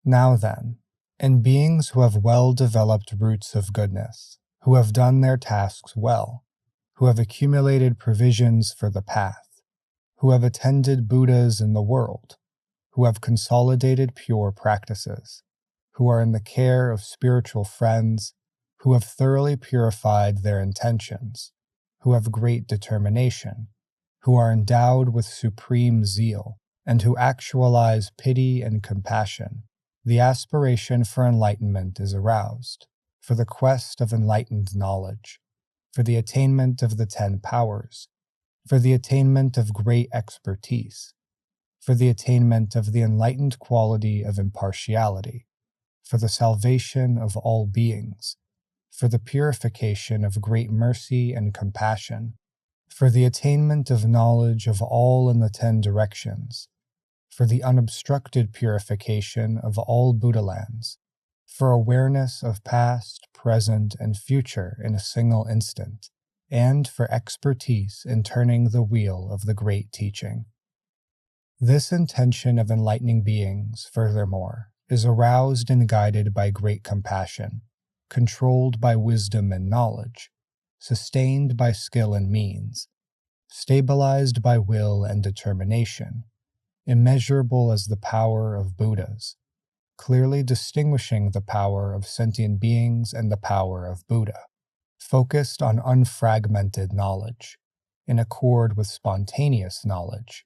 Now then, in beings who have well-developed roots of goodness, who have done their tasks well, who have accumulated provisions for the path, who have attended Buddhas in the world, who have consolidated pure practices, who are in the care of spiritual friends, who have thoroughly purified their intentions, who have great determination, who are endowed with supreme zeal, and who actualize pity and compassion, the aspiration for enlightenment is aroused, for the quest of enlightened knowledge, for the attainment of the 10 powers, for the attainment of great expertise, for the attainment of the enlightened quality of impartiality, for the salvation of all beings, for the purification of great mercy and compassion, for the attainment of knowledge of all in the 10 directions, for the unobstructed purification of all Buddha lands, for awareness of past, present, and future in a single instant, and for expertise in turning the wheel of the great teaching. This intention of enlightening beings, furthermore, is aroused and guided by great compassion, controlled by wisdom and knowledge, sustained by skill and means, stabilized by will and determination, immeasurable as the power of Buddhas, clearly distinguishing the power of sentient beings and the power of Buddha, focused on unfragmented knowledge, in accord with spontaneous knowledge,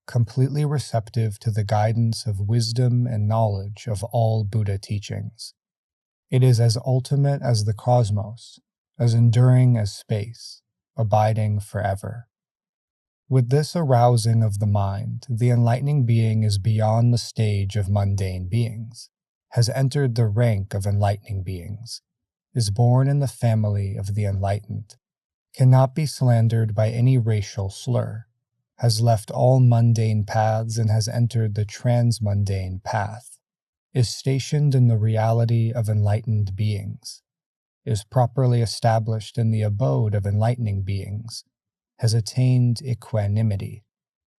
completely receptive to the guidance of wisdom and knowledge of all Buddha teachings. It is as ultimate as the cosmos, as enduring as space, abiding forever. With this arousing of the mind, the enlightening being is beyond the stage of mundane beings, has entered the rank of enlightening beings, is born in the family of the enlightened, cannot be slandered by any racial slur, has left all mundane paths and has entered the transmundane path, is stationed in the reality of enlightened beings, is properly established in the abode of enlightening beings, has attained equanimity,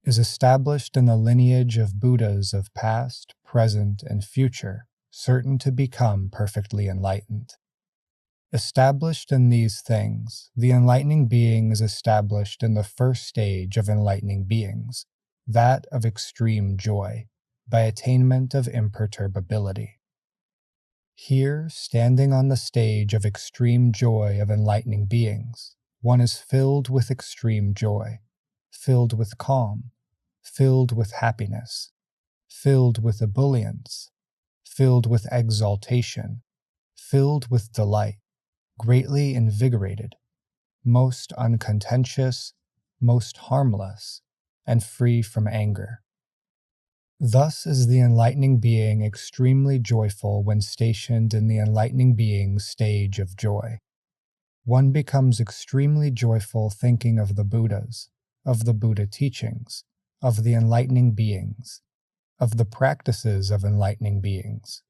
is established in the lineage of Buddhas of past, present, and future, certain to become perfectly enlightened. Established in these things, the enlightening being is established in the first stage of enlightening beings, that of extreme joy, by attainment of imperturbability. Here, standing on the stage of extreme joy of enlightening beings, one is filled with extreme joy, filled with calm, filled with happiness, filled with ebullience, filled with exaltation, filled with delight, greatly invigorated, most uncontentious, most harmless, and free from anger. Thus is the enlightening being extremely joyful when stationed in the enlightening being's stage of joy. One becomes extremely joyful thinking of the Buddhas, of the Buddha teachings, of the enlightening beings, of the practices of enlightening beings,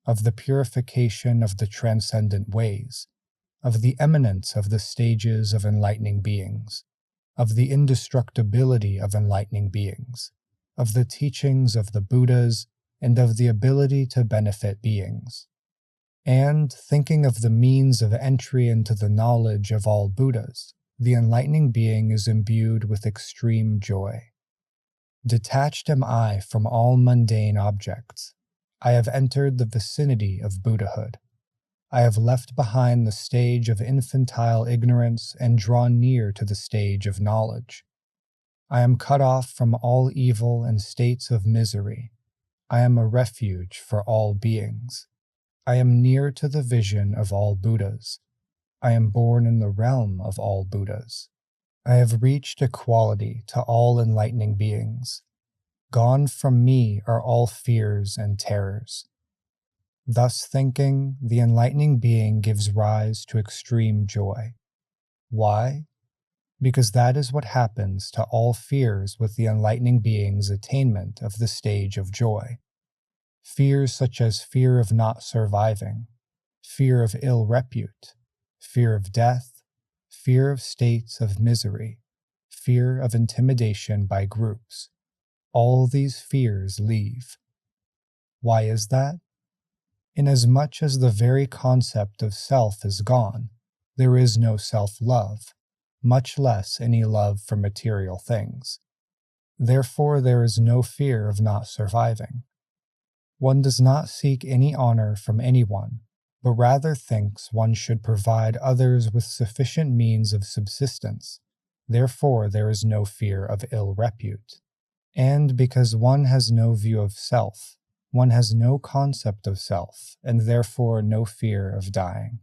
of the purification of the transcendent ways, of the eminence of the stages of enlightening beings, of the indestructibility of enlightening beings, of the teachings of the Buddhas, and of the ability to benefit beings. And, thinking of the means of entry into the knowledge of all Buddhas, the enlightening being is imbued with extreme joy. Detached am I from all mundane objects. I have entered the vicinity of Buddhahood. I have left behind the stage of infantile ignorance and drawn near to the stage of knowledge. I am cut off from all evil and states of misery. I am a refuge for all beings. I am near to the vision of all Buddhas. I am born in the realm of all Buddhas. I have reached equality to all enlightening beings. Gone from me are all fears and terrors. Thus thinking, the enlightening being gives rise to extreme joy. Why? Because that is what happens to all fears with the enlightening being's attainment of the stage of joy. Fears such as fear of not surviving, fear of ill repute, fear of death, fear of states of misery, fear of intimidation by groups. All these fears leave. Why is that? Inasmuch as the very concept of self is gone, there is no self-love, much less any love for material things. Therefore, there is no fear of not surviving. One does not seek any honor from anyone, but rather thinks one should provide others with sufficient means of subsistence. Therefore, there is no fear of ill repute. And because one has no view of self, one has no concept of self, and therefore no fear of dying.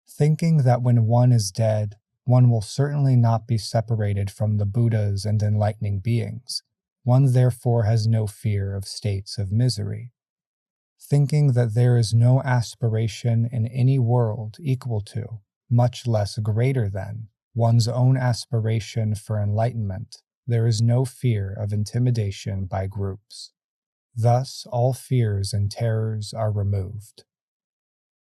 Thinking that when one is dead, one will certainly not be separated from the Buddhas and enlightening beings, one therefore has no fear of states of misery. Thinking that there is no aspiration in any world equal to, much less greater than, one's own aspiration for enlightenment, there is no fear of intimidation by groups. Thus, all fears and terrors are removed.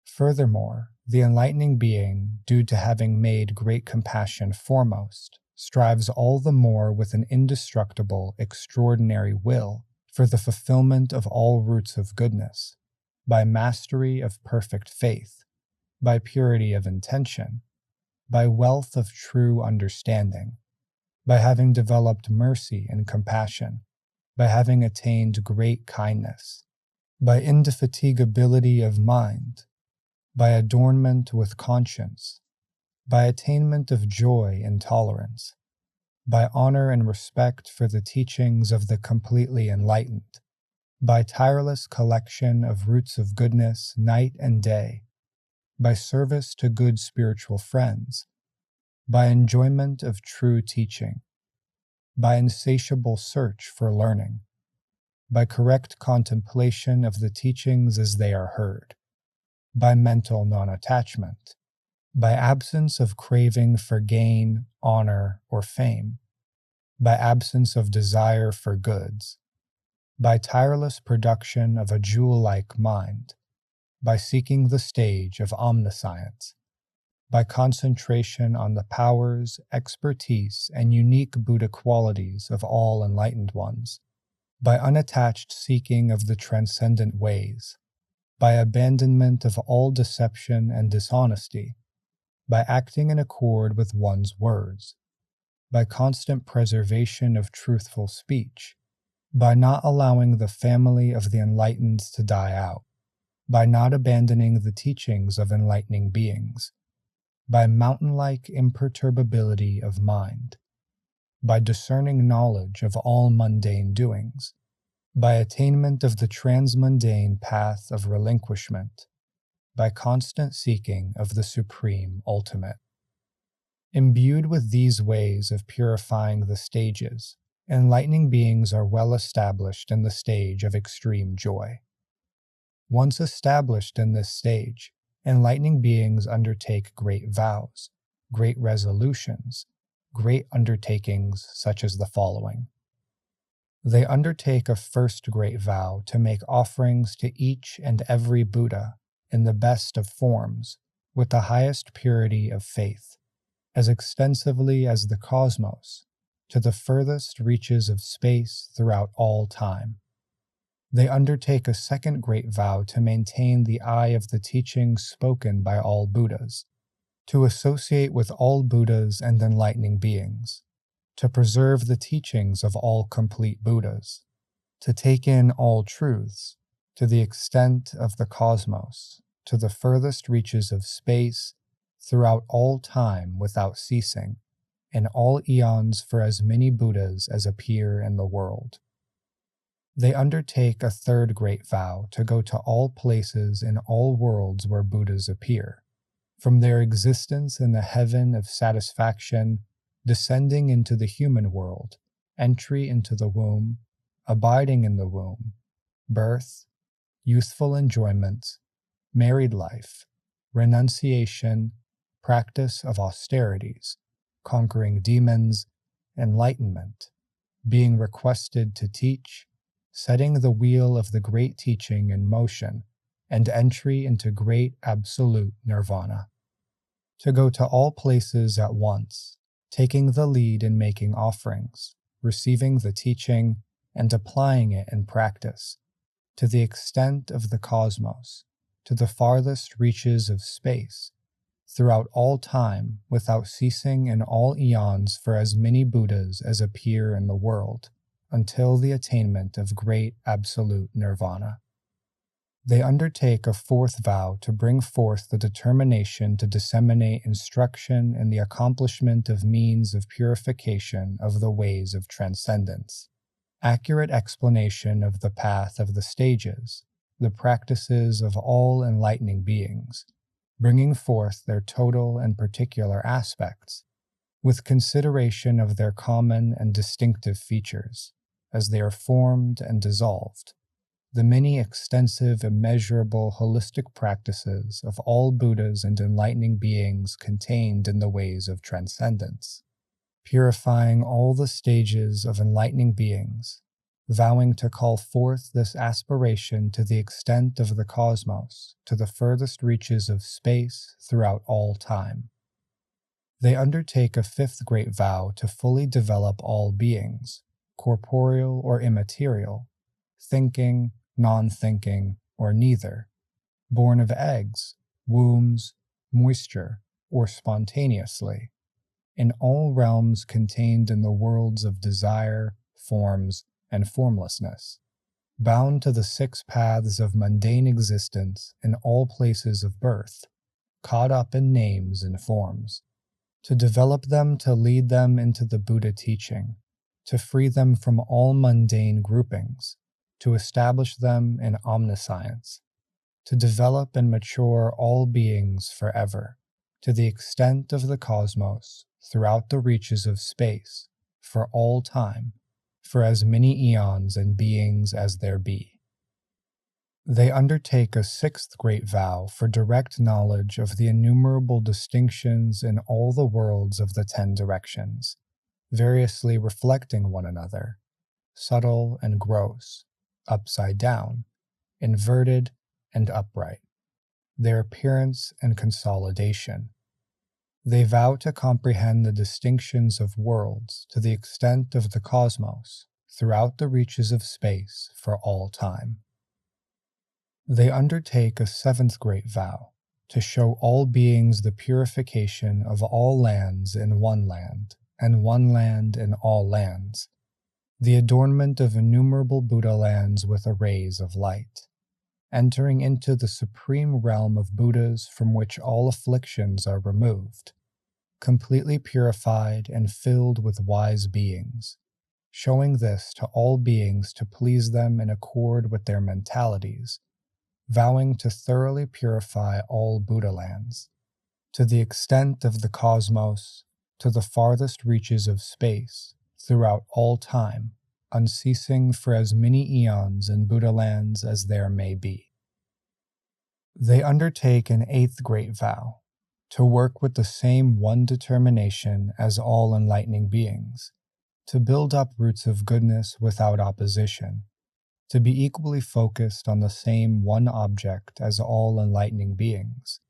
Furthermore, the enlightening being, due to having made great compassion foremost, strives all the more with an indestructible, extraordinary will for the fulfillment of all roots of goodness, by mastery of perfect faith, by purity of intention, by wealth of true understanding, by having developed mercy and compassion, by having attained great kindness, by indefatigability of mind, by adornment with conscience, by attainment of joy and tolerance, by honor and respect for the teachings of the completely enlightened, by tireless collection of roots of goodness night and day, by service to good spiritual friends, by enjoyment of true teaching, by insatiable search for learning, by correct contemplation of the teachings as they are heard, by mental non-attachment, by absence of craving for gain, honor, or fame, by absence of desire for goods, by tireless production of a jewel-like mind, by seeking the stage of omniscience, by concentration on the powers, expertise, and unique Buddha qualities of all enlightened ones, by unattached seeking of the transcendent ways, by abandonment of all deception and dishonesty, by acting in accord with one's words, by constant preservation of truthful speech, by not allowing the family of the enlightened to die out, by not abandoning the teachings of enlightening beings, by mountain-like imperturbability of mind, by discerning knowledge of all mundane doings, by attainment of the transmundane path of relinquishment, by constant seeking of the supreme ultimate. Imbued with these ways of purifying the stages, enlightening beings are well established in the stage of extreme joy. Once established in this stage, enlightening beings undertake great vows, great resolutions, great undertakings such as the following. They undertake a first great vow to make offerings to each and every Buddha in the best of forms, with the highest purity of faith, as extensively as the cosmos, to the furthest reaches of space throughout all time. They undertake a second great vow to maintain the eye of the teachings spoken by all Buddhas, to associate with all Buddhas and enlightening beings, to preserve the teachings of all complete Buddhas, to take in all truths, to the extent of the cosmos, to the furthest reaches of space, throughout all time without ceasing, in all eons for as many Buddhas as appear in the world. They undertake a third great vow to go to all places in all worlds where Buddhas appear, from their existence in the heaven of satisfaction, descending into the human world, entry into the womb, abiding in the womb, birth, youthful enjoyment, married life, renunciation, practice of austerities, conquering demons, enlightenment, being requested to teach, setting the wheel of the great teaching in motion, and entry into great absolute nirvana. To go to all places at once, taking the lead in making offerings, receiving the teaching, and applying it in practice, to the extent of the cosmos, to the farthest reaches of space, throughout all time, without ceasing in all eons for as many Buddhas as appear in the world, until the attainment of great absolute nirvana. They undertake a fourth vow to bring forth the determination to disseminate instruction in the accomplishment of means of purification of the ways of transcendence, accurate explanation of the path of the stages, the practices of all enlightening beings, bringing forth their total and particular aspects, with consideration of their common and distinctive features, as they are formed and dissolved, the many extensive, immeasurable, holistic practices of all Buddhas and enlightening beings contained in the ways of transcendence, purifying all the stages of enlightening beings, vowing to call forth this aspiration to the extent of the cosmos, to the furthest reaches of space throughout all time. They undertake a fifth great vow to fully develop all beings, corporeal or immaterial, thinking, non-thinking, or neither, born of eggs, wombs, moisture, or spontaneously, in all realms contained in the worlds of desire, forms, and formlessness, bound to the six paths of mundane existence in all places of birth, caught up in names and forms, to develop them to lead them into the Buddha teaching, to free them from all mundane groupings, to establish them in omniscience, to develop and mature all beings forever, to the extent of the cosmos, throughout the reaches of space, for all time, for as many eons and beings as there be. They undertake a sixth great vow for direct knowledge of the innumerable distinctions in all the worlds of the 10 directions, variously reflecting one another, subtle and gross, upside down, inverted and upright, their appearance and consolidation. They vow to comprehend the distinctions of worlds to the extent of the cosmos, throughout the reaches of space for all time. They undertake a seventh great vow to show all beings the purification of all lands in one land, and one land in all lands, the adornment of innumerable Buddha lands with arrays of light, entering into the supreme realm of Buddhas from which all afflictions are removed, completely purified and filled with wise beings, showing this to all beings to please them in accord with their mentalities, vowing to thoroughly purify all Buddha lands, to the extent of the cosmos, to the farthest reaches of space, throughout all time, unceasing for as many eons in Buddha lands as there may be. They undertake an eighth great vow, to work with the same one determination as all enlightening beings, to build up roots of goodness without opposition, to be equally focused on the same one object as all enlightening beings,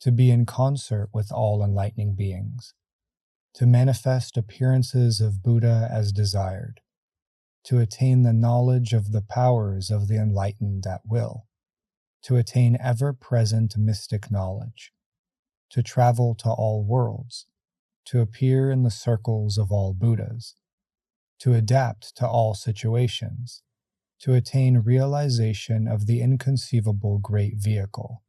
to be in concert with all enlightening beings, to manifest appearances of Buddha as desired, to attain the knowledge of the powers of the enlightened at will, to attain ever-present mystic knowledge, to travel to all worlds, to appear in the circles of all Buddhas, to adapt to all situations, to attain realization of the inconceivable great vehicle,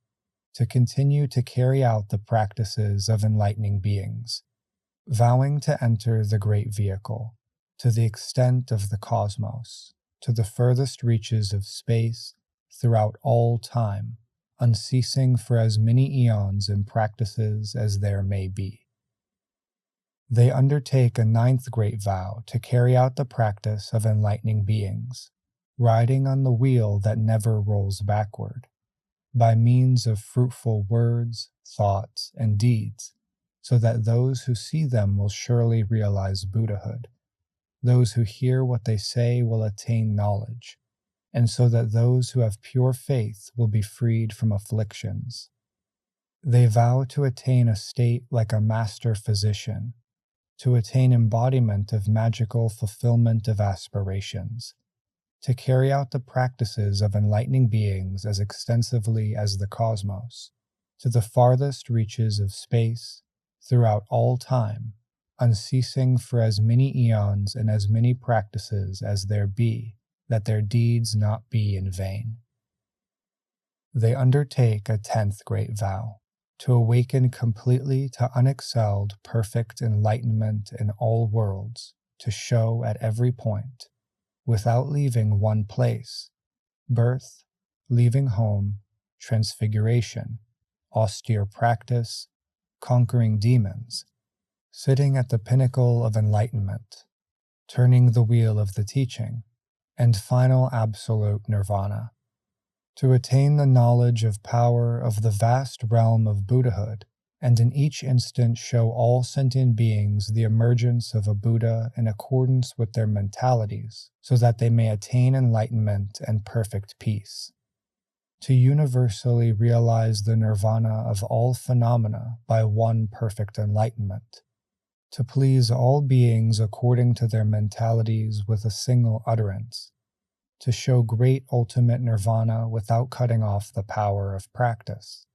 to continue to carry out the practices of enlightening beings, vowing to enter the great vehicle, to the extent of the cosmos, to the furthest reaches of space, throughout all time, unceasing for as many eons in practices as there may be. They undertake a ninth great vow to carry out the practice of enlightening beings, riding on the wheel that never rolls backward, by means of fruitful words, thoughts, and deeds, so that those who see them will surely realize Buddhahood, those who hear what they say will attain knowledge, and so that those who have pure faith will be freed from afflictions. They vow to attain a state like a master physician, to attain embodiment of magical fulfillment of aspirations, to carry out the practices of enlightening beings as extensively as the cosmos, to the farthest reaches of space, throughout all time, unceasing for as many eons and as many practices as there be, that their deeds not be in vain. They undertake a 10th great vow, to awaken completely to unexcelled perfect enlightenment in all worlds, to show at every point, without leaving one place, birth, leaving home, transfiguration, austere practice, conquering demons, sitting at the pinnacle of enlightenment, turning the wheel of the teaching, and final absolute nirvana. To attain the knowledge of power of the vast realm of Buddhahood, and in each instant show all sentient beings the emergence of a Buddha in accordance with their mentalities, so that they may attain enlightenment and perfect peace. To universally realize the nirvana of all phenomena by one perfect enlightenment. To please all beings according to their mentalities with a single utterance. To show great ultimate nirvana without cutting off the power of practice.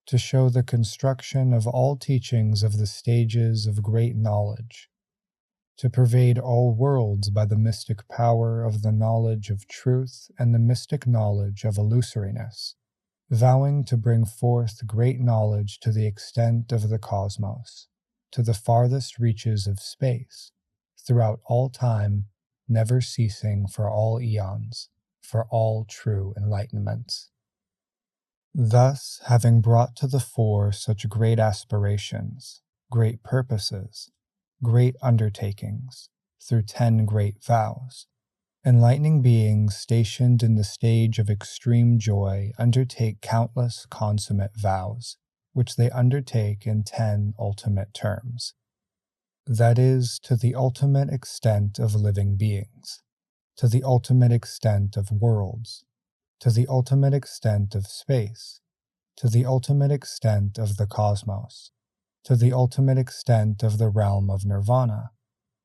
To show the construction of all teachings of the stages of great knowledge. To pervade all worlds by the mystic power of the knowledge of truth and the mystic knowledge of illusoriness, vowing to bring forth great knowledge to the extent of the cosmos, to the farthest reaches of space, throughout all time, never ceasing for all eons, for all true enlightenments. Thus, having brought to the fore such great aspirations, great purposes, great undertakings, through 10 great vows, enlightening beings stationed in the stage of extreme joy undertake countless consummate vows, which they undertake in 10 ultimate terms. That is, to the ultimate extent of living beings, to the ultimate extent of worlds, to the ultimate extent of space, to the ultimate extent of the cosmos, to the ultimate extent of the realm of nirvana,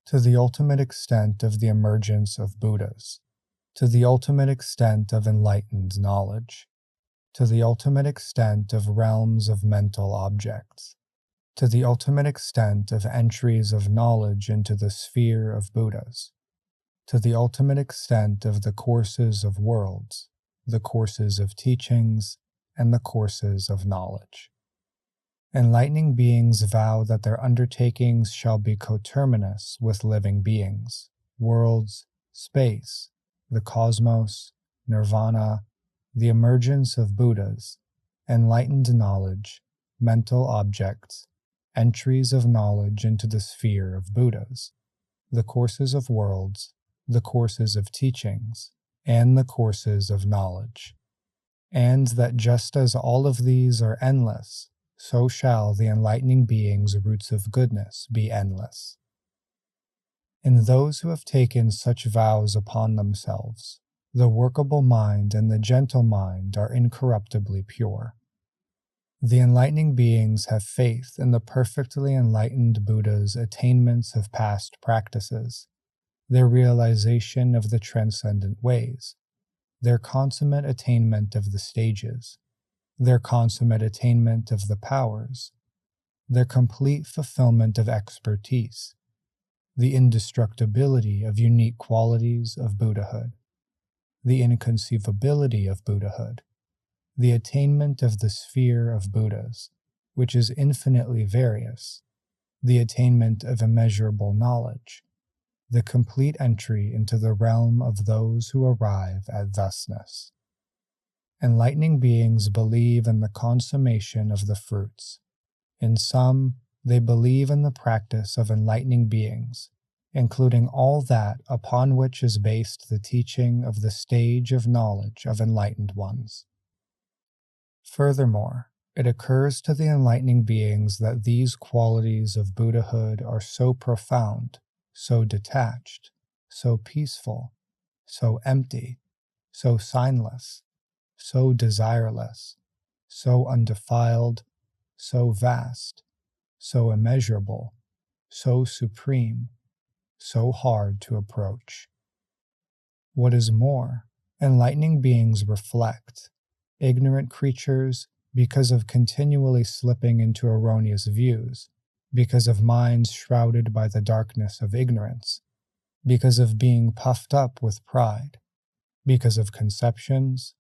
to the ultimate extent of the emergence of Buddhas, to the ultimate extent of enlightened knowledge, to the ultimate extent of realms of mental objects, to the ultimate extent of entries of knowledge into the sphere of Buddhas, to the ultimate extent of the courses of worlds, the courses of teachings, and the courses of knowledge. Enlightening beings vow that their undertakings shall be coterminous with living beings, worlds, space, the cosmos, nirvana, the emergence of Buddhas, enlightened knowledge, mental objects, entries of knowledge into the sphere of Buddhas, the courses of worlds, the courses of teachings, and the courses of knowledge. And that just as all of these are endless, so shall the enlightening beings' roots of goodness be endless. In those who have taken such vows upon themselves, the workable mind and the gentle mind are incorruptibly pure. The enlightening beings have faith in the perfectly enlightened Buddha's attainments of past practices, their realization of the transcendent ways, their consummate attainment of the stages, their consummate attainment of the powers, their complete fulfillment of expertise, the indestructibility of unique qualities of Buddhahood, the inconceivability of Buddhahood, the attainment of the sphere of Buddhas, which is infinitely various, the attainment of immeasurable knowledge, the complete entry into the realm of those who arrive at thusness. Enlightening beings believe in the consummation of the fruits. In some, they believe in the practice of enlightening beings, including all that upon which is based the teaching of the stage of knowledge of enlightened ones. Furthermore, it occurs to the enlightening beings that these qualities of Buddhahood are so profound, so detached, so peaceful, so empty, so signless, so desireless, so undefiled, so vast, so immeasurable, so supreme, so hard to approach. What is more, enlightening beings reflect. Ignorant creatures, because of continually slipping into erroneous views, because of minds shrouded by the darkness of ignorance, because of being puffed up with pride, because of conceptions,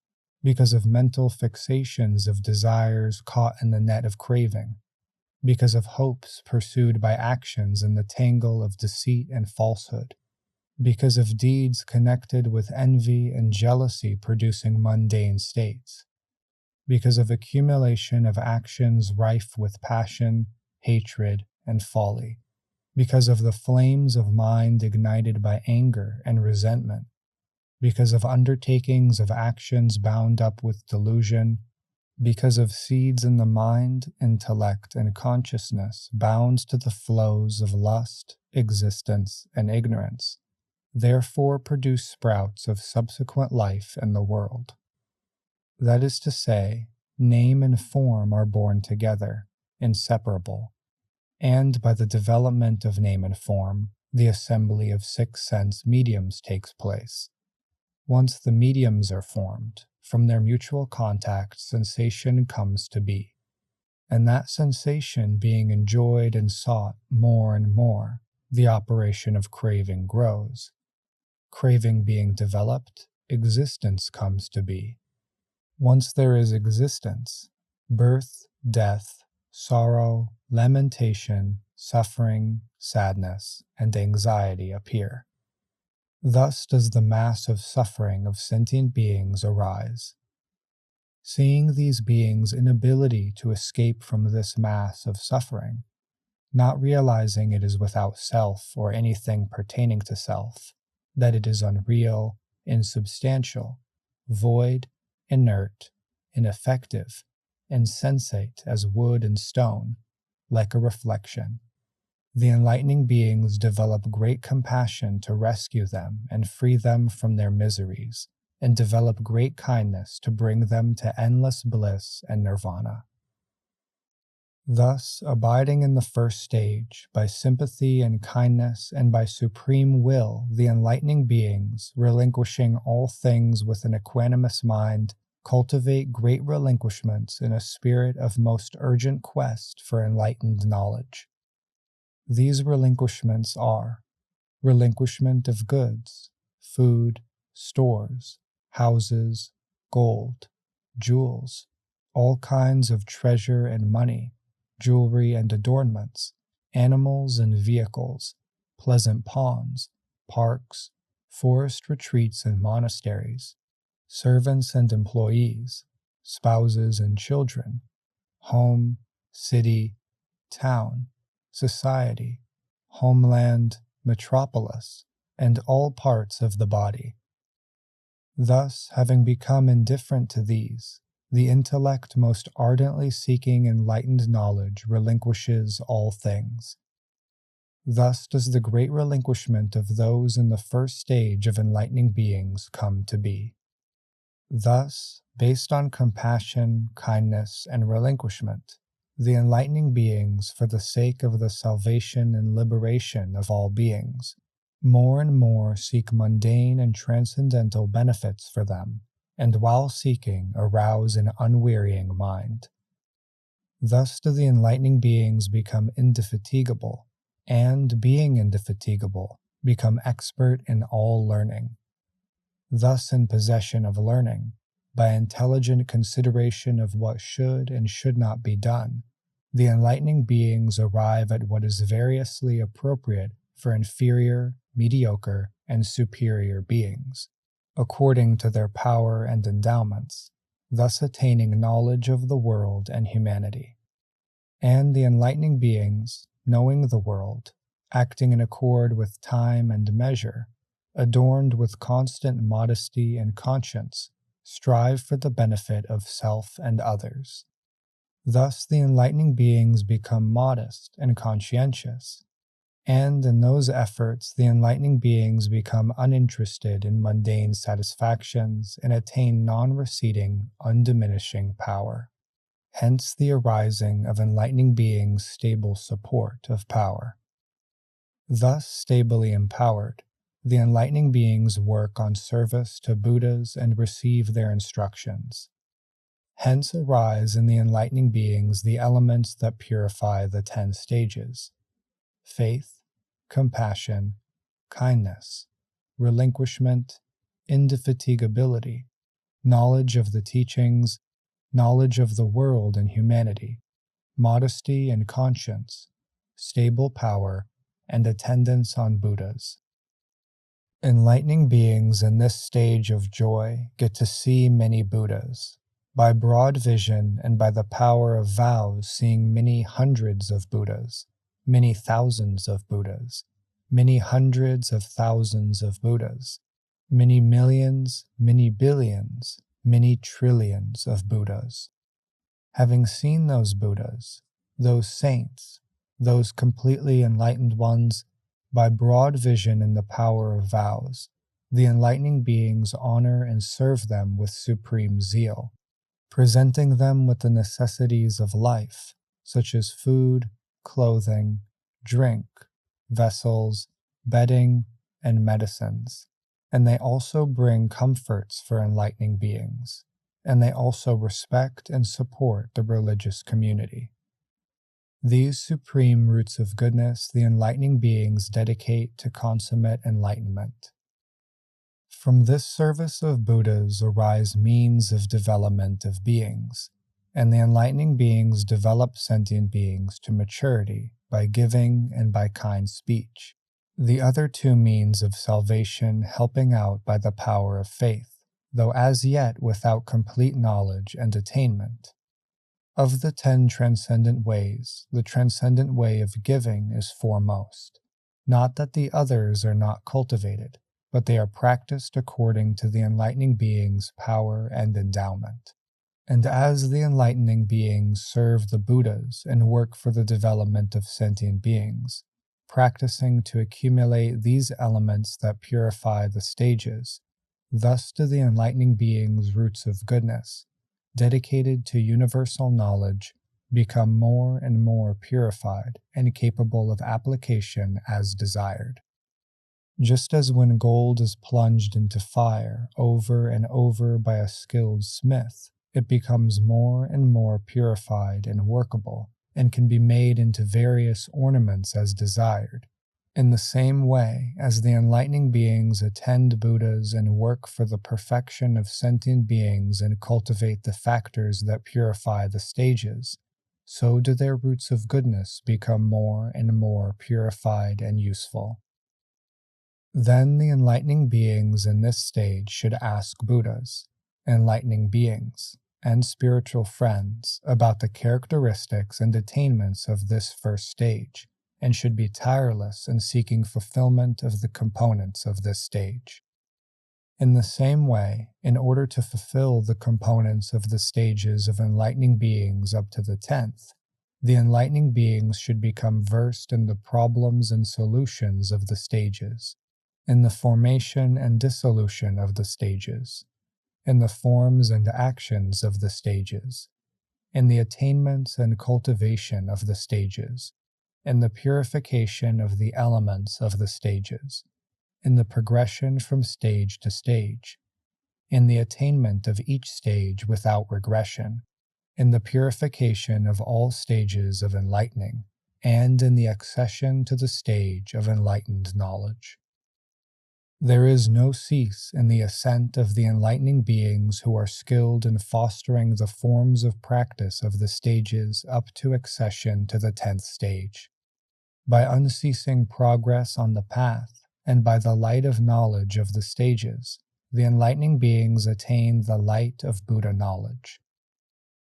because of mental fixations of desires caught in the net of craving, because of hopes pursued by actions in the tangle of deceit and falsehood, because of deeds connected with envy and jealousy producing mundane states, because of accumulation of actions rife with passion, hatred, and folly, because of the flames of mind ignited by anger and resentment, because of undertakings of actions bound up with delusion, because of seeds in the mind, intellect, and consciousness bound to the flows of lust, existence, and ignorance, therefore produce sprouts of subsequent life in the world. That is to say, name and form are born together, inseparable, and by the development of name and form, the assembly of six sense mediums takes place. Once the mediums are formed, from their mutual contact, sensation comes to be. And that sensation being enjoyed and sought more and more, the operation of craving grows. Craving being developed, existence comes to be. Once there is existence, birth, death, sorrow, lamentation, suffering, sadness, and anxiety appear. Thus does the mass of suffering of sentient beings arise. Seeing these beings' inability to escape from this mass of suffering, not realizing it is without self or anything pertaining to self, that it is unreal, insubstantial, void, inert, ineffective, insensate as wood and stone, like a reflection, the enlightening beings develop great compassion to rescue them and free them from their miseries, and develop great kindness to bring them to endless bliss and nirvana. Thus, abiding in the first stage, by sympathy and kindness and by supreme will, the enlightening beings, relinquishing all things with an equanimous mind, cultivate great relinquishments in a spirit of most urgent quest for enlightened knowledge. These relinquishments are relinquishment of goods, food, stores, houses, gold, jewels, all kinds of treasure and money, jewelry and adornments, animals and vehicles, pleasant ponds, parks, forest retreats and monasteries, servants and employees, spouses and children, home, city, town, society, homeland, metropolis, and all parts of the body. Thus, having become indifferent to these, the intellect most ardently seeking enlightened knowledge relinquishes all things. Thus does the great relinquishment of those in the first stage of enlightening beings come to be. Thus, based on compassion, kindness, and relinquishment, the enlightening beings, for the sake of the salvation and liberation of all beings, more and more seek mundane and transcendental benefits for them, and while seeking, arouse an unwearying mind. Thus do the enlightening beings become indefatigable, and, being indefatigable, become expert in all learning. Thus, in possession of learning, by intelligent consideration of what should and should not be done, the enlightening beings arrive at what is variously appropriate for inferior, mediocre, and superior beings, according to their power and endowments, thus attaining knowledge of the world and humanity. And the enlightening beings, knowing the world, acting in accord with time and measure, adorned with constant modesty and conscience, strive for the benefit of self and others. Thus the enlightening beings become modest and conscientious, and in those efforts the enlightening beings become uninterested in mundane satisfactions and attain non-receding, undiminishing power. Hence the arising of enlightening beings' stable support of power. Thus stably empowered, the enlightening beings work on service to Buddhas and receive their instructions. Hence arise in the enlightening beings the elements that purify the 10 stages: faith, compassion, kindness, relinquishment, indefatigability, knowledge of the teachings, knowledge of the world and humanity, modesty and conscience, stable power, and attendance on Buddhas. Enlightening beings in this stage of joy get to see many Buddhas, by broad vision and by the power of vows seeing many hundreds of Buddhas, many thousands of Buddhas, many hundreds of thousands of Buddhas, many millions, many billions, many trillions of Buddhas. Having seen those Buddhas, those saints, those completely enlightened ones, by broad vision and the power of vows, the enlightening beings honor and serve them with supreme zeal, presenting them with the necessities of life, such as food, clothing, drink, vessels, bedding, and medicines. And they also bring comforts for enlightening beings, and they also respect and support the religious community. These supreme roots of goodness the enlightening beings dedicate to consummate enlightenment. From this service of Buddhas arise means of development of beings, and the enlightening beings develop sentient beings to maturity by giving and by kind speech. The other two means of salvation helping out by the power of faith, though as yet without complete knowledge and attainment. Of the 10 transcendent ways, the transcendent way of giving is foremost. Not that the others are not cultivated, but they are practiced according to the enlightening being's power and endowment. And as the enlightening beings serve the Buddhas and work for the development of sentient beings, practicing to accumulate these elements that purify the stages, thus do the enlightening beings' roots of goodness, dedicated to universal knowledge, become more and more purified and capable of application as desired. Just as when gold is plunged into fire over and over by a skilled smith, it becomes more and more purified and workable, and can be made into various ornaments as desired. In the same way, as the enlightening beings attend Buddhas and work for the perfection of sentient beings and cultivate the factors that purify the stages, so do their roots of goodness become more and more purified and useful. Then the enlightening beings in this stage should ask Buddhas, enlightening beings, and spiritual friends about the characteristics and attainments of this first stage, and should be tireless in seeking fulfillment of the components of this stage. In the same way, in order to fulfill the components of the stages of enlightening beings up to the 10th, the enlightening beings should become versed in the problems and solutions of the stages, in the formation and dissolution of the stages, in the forms and actions of the stages, in the attainments and cultivation of the stages, in the purification of the elements of the stages, in the progression from stage to stage, in the attainment of each stage without regression, in the purification of all stages of enlightening, and in the accession to the stage of enlightened knowledge. There is no cease in the ascent of the enlightening beings who are skilled in fostering the forms of practice of the stages up to accession to the 10th stage. By unceasing progress on the path, and by the light of knowledge of the stages, the enlightening beings attain the light of Buddha knowledge.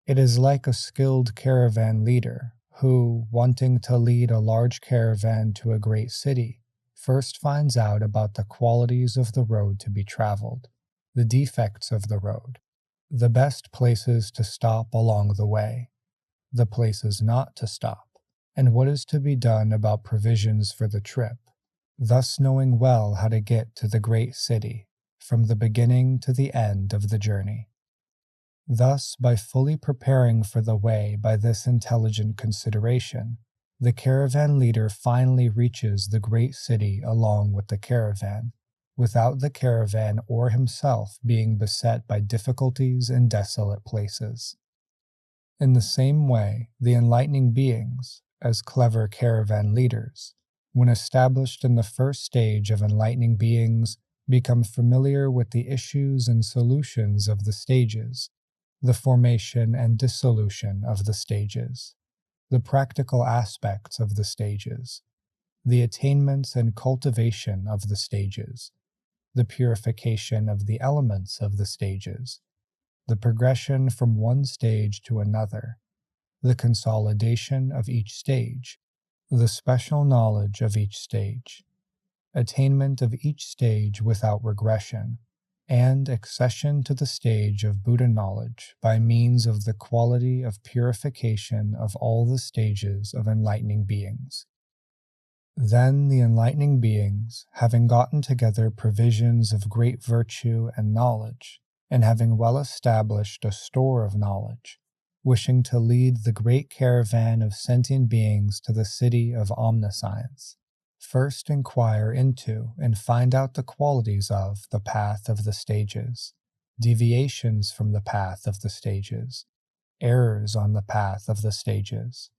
It is like a skilled caravan leader who, wanting to lead a large caravan to a great city, first finds out about the qualities of the road to be traveled, the defects of the road, the best places to stop along the way, the places not to stop, and what is to be done about provisions for the trip, thus knowing well how to get to the great city from the beginning to the end of the journey. Thus, by fully preparing for the way by this intelligent consideration, the caravan leader finally reaches the great city along with the caravan, without the caravan or himself being beset by difficulties and desolate places. In the same way, the enlightening beings, as clever caravan leaders, when established in the first stage of enlightening beings, become familiar with the issues and solutions of the stages, the formation and dissolution of the stages, the practical aspects of the stages, the attainments and cultivation of the stages, the purification of the elements of the stages, the progression from one stage to another, the consolidation of each stage, the special knowledge of each stage, attainment of each stage without regression, and accession to the stage of Buddha knowledge by means of the quality of purification of all the stages of enlightening beings. Then the enlightening beings, having gotten together provisions of great virtue and knowledge, and having well established a store of knowledge, wishing to lead the great caravan of sentient beings to the city of omniscience, first inquire into and find out the qualities of the path of the stages, deviations from the path of the stages, errors on the path of the stages,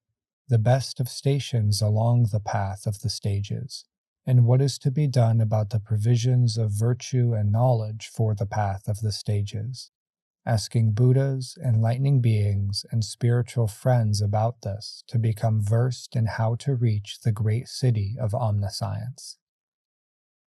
the best of stations along the path of the stages, and what is to be done about the provisions of virtue and knowledge for the path of the stages, asking Buddhas, enlightening beings, and spiritual friends about this to become versed in how to reach the great city of omniscience.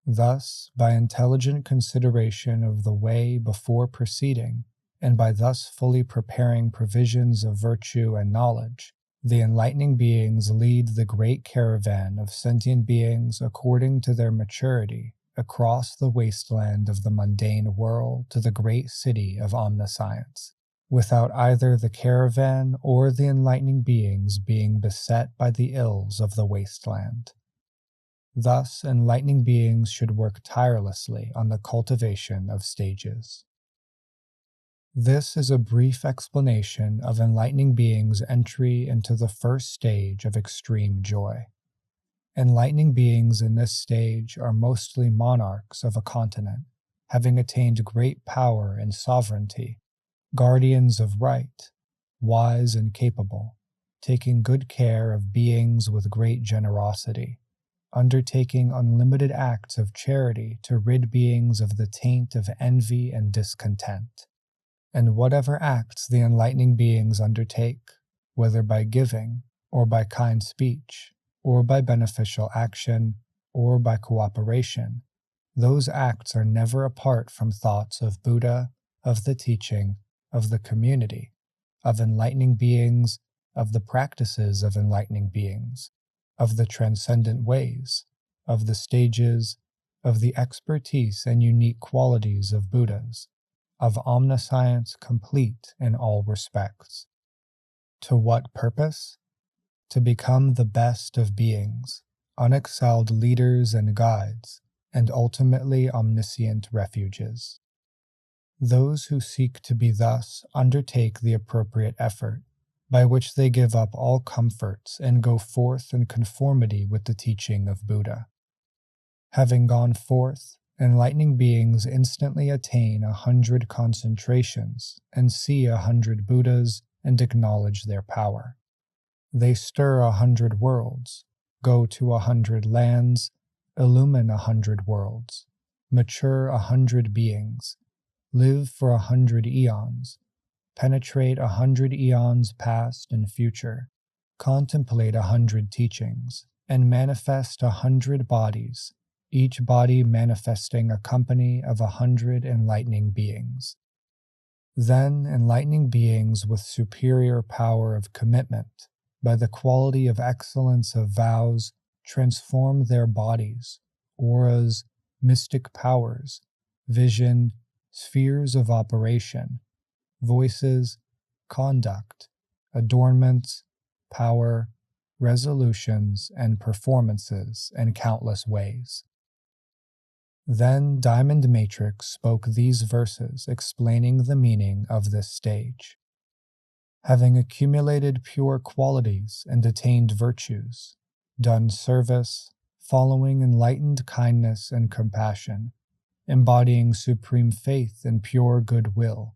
Thus, by intelligent consideration of the way before proceeding, and by thus fully preparing provisions of virtue and knowledge, the enlightening beings lead the great caravan of sentient beings according to their maturity across the wasteland of the mundane world to the great city of omniscience, without either the caravan or the enlightening beings being beset by the ills of the wasteland. Thus, enlightening beings should work tirelessly on the cultivation of stages. This is a brief explanation of enlightening beings' entry into the first stage of extreme joy. Enlightening beings in this stage are mostly monarchs of a continent, having attained great power and sovereignty, guardians of right, wise and capable, taking good care of beings with great generosity, undertaking unlimited acts of charity to rid beings of the taint of envy and discontent. And whatever acts the enlightening beings undertake, whether by giving, or by kind speech, or by beneficial action, or by cooperation, those acts are never apart from thoughts of Buddha, of the teaching, of the community, of enlightening beings, of the practices of enlightening beings, of the transcendent ways, of the stages, of the expertise and unique qualities of Buddhas, of omniscience complete in all respects. To what purpose? To become the best of beings, unexcelled leaders and guides, and ultimately omniscient refuges. Those who seek to be thus undertake the appropriate effort, by which they give up all comforts and go forth in conformity with the teaching of Buddha. Having gone forth, enlightening beings instantly attain 100 concentrations and see 100 Buddhas and acknowledge their power. They stir 100 worlds, go to 100 lands, illumine 100 worlds, mature 100 beings, live for 100 eons, penetrate 100 eons past and future, contemplate 100 teachings, and manifest 100 bodies, each body manifesting a company of 100 enlightening beings. Then enlightening beings with superior power of commitment, by the quality of excellence of vows, transform their bodies, auras, mystic powers, vision, spheres of operation, voices, conduct, adornments, power, resolutions, and performances in countless ways. Then Diamond Matrix spoke these verses explaining the meaning of this stage. Having accumulated pure qualities and attained virtues, done service, following enlightened kindness and compassion, Embodying supreme faith and pure goodwill,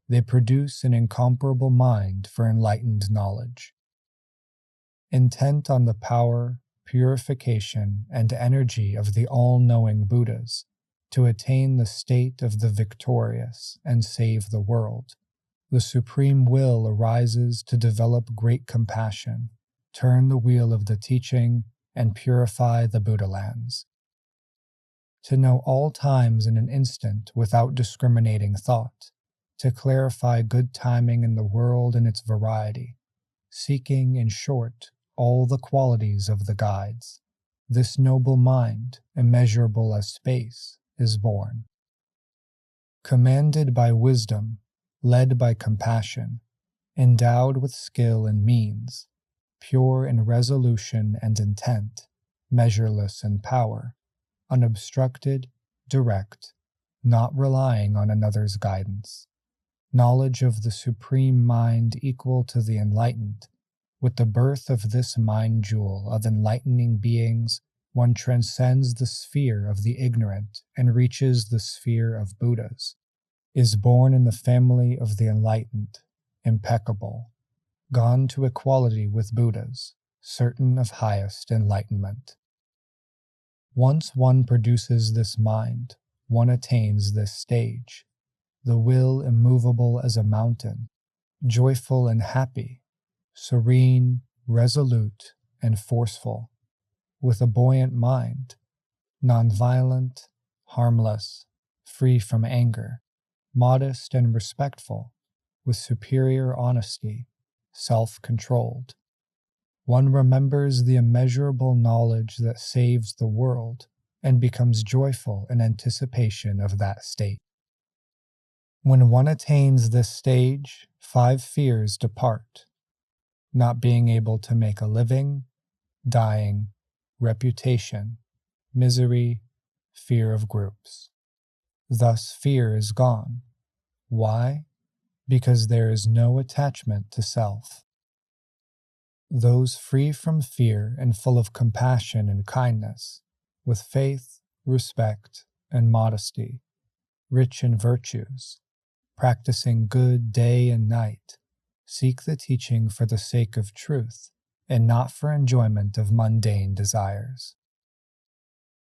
they produce an incomparable mind for enlightened knowledge. Intent on the power, purification, and energy of the all-knowing Buddhas to attain the state of the victorious and save the world, the supreme will arises to develop great compassion, turn the wheel of the teaching, and purify the Buddha lands. To know all times in an instant without discriminating thought, to clarify good timing in the world and its variety, seeking, in short, all the qualities of the guides, this noble mind, immeasurable as space, is born. Commanded by wisdom, led by compassion, endowed with skill and means, pure in resolution and intent, measureless in power, unobstructed, direct, not relying on another's guidance. Knowledge of the supreme mind equal to the enlightened. With the birth of this mind jewel of enlightening beings, one transcends the sphere of the ignorant and reaches the sphere of Buddhas, is born in the family of the enlightened, impeccable, gone to equality with Buddhas, certain of highest enlightenment. Once one produces this mind, one attains this stage, the will immovable as a mountain, joyful and happy, serene, resolute, and forceful, with a buoyant mind, nonviolent, harmless, free from anger, modest and respectful, with superior honesty, self-controlled. One remembers the immeasurable knowledge that saves the world and becomes joyful in anticipation of that state. When one attains this stage, 5 fears depart: not being able to make a living, dying, reputation, misery, fear of groups. Thus fear is gone. Why? Because there is no attachment to self. Those free from fear and full of compassion and kindness, with faith, respect, and modesty, rich in virtues, practicing good day and night, seek the teaching for the sake of truth, and not for enjoyment of mundane desires.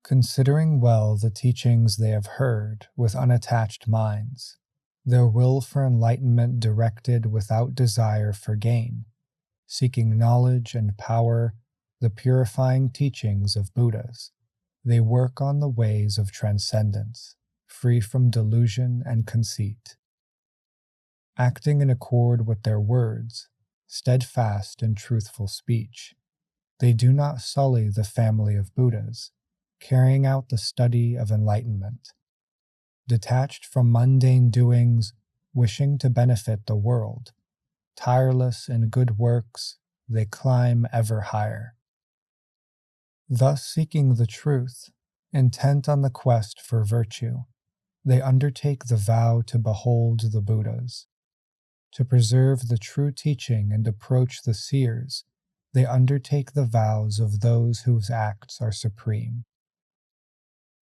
Considering well the teachings they have heard with unattached minds, their will for enlightenment directed without desire for gain, seeking knowledge and power, the purifying teachings of Buddhas, they work on the ways of transcendence, free from delusion and conceit. Acting in accord with their words, steadfast in truthful speech, they do not sully the family of Buddhas, carrying out the study of enlightenment. Detached from mundane doings, wishing to benefit the world, tireless in good works, they climb ever higher. Thus seeking the truth, intent on the quest for virtue, they undertake the vow to behold the Buddhas. To preserve the true teaching and approach the seers, they undertake the vows of those whose acts are supreme.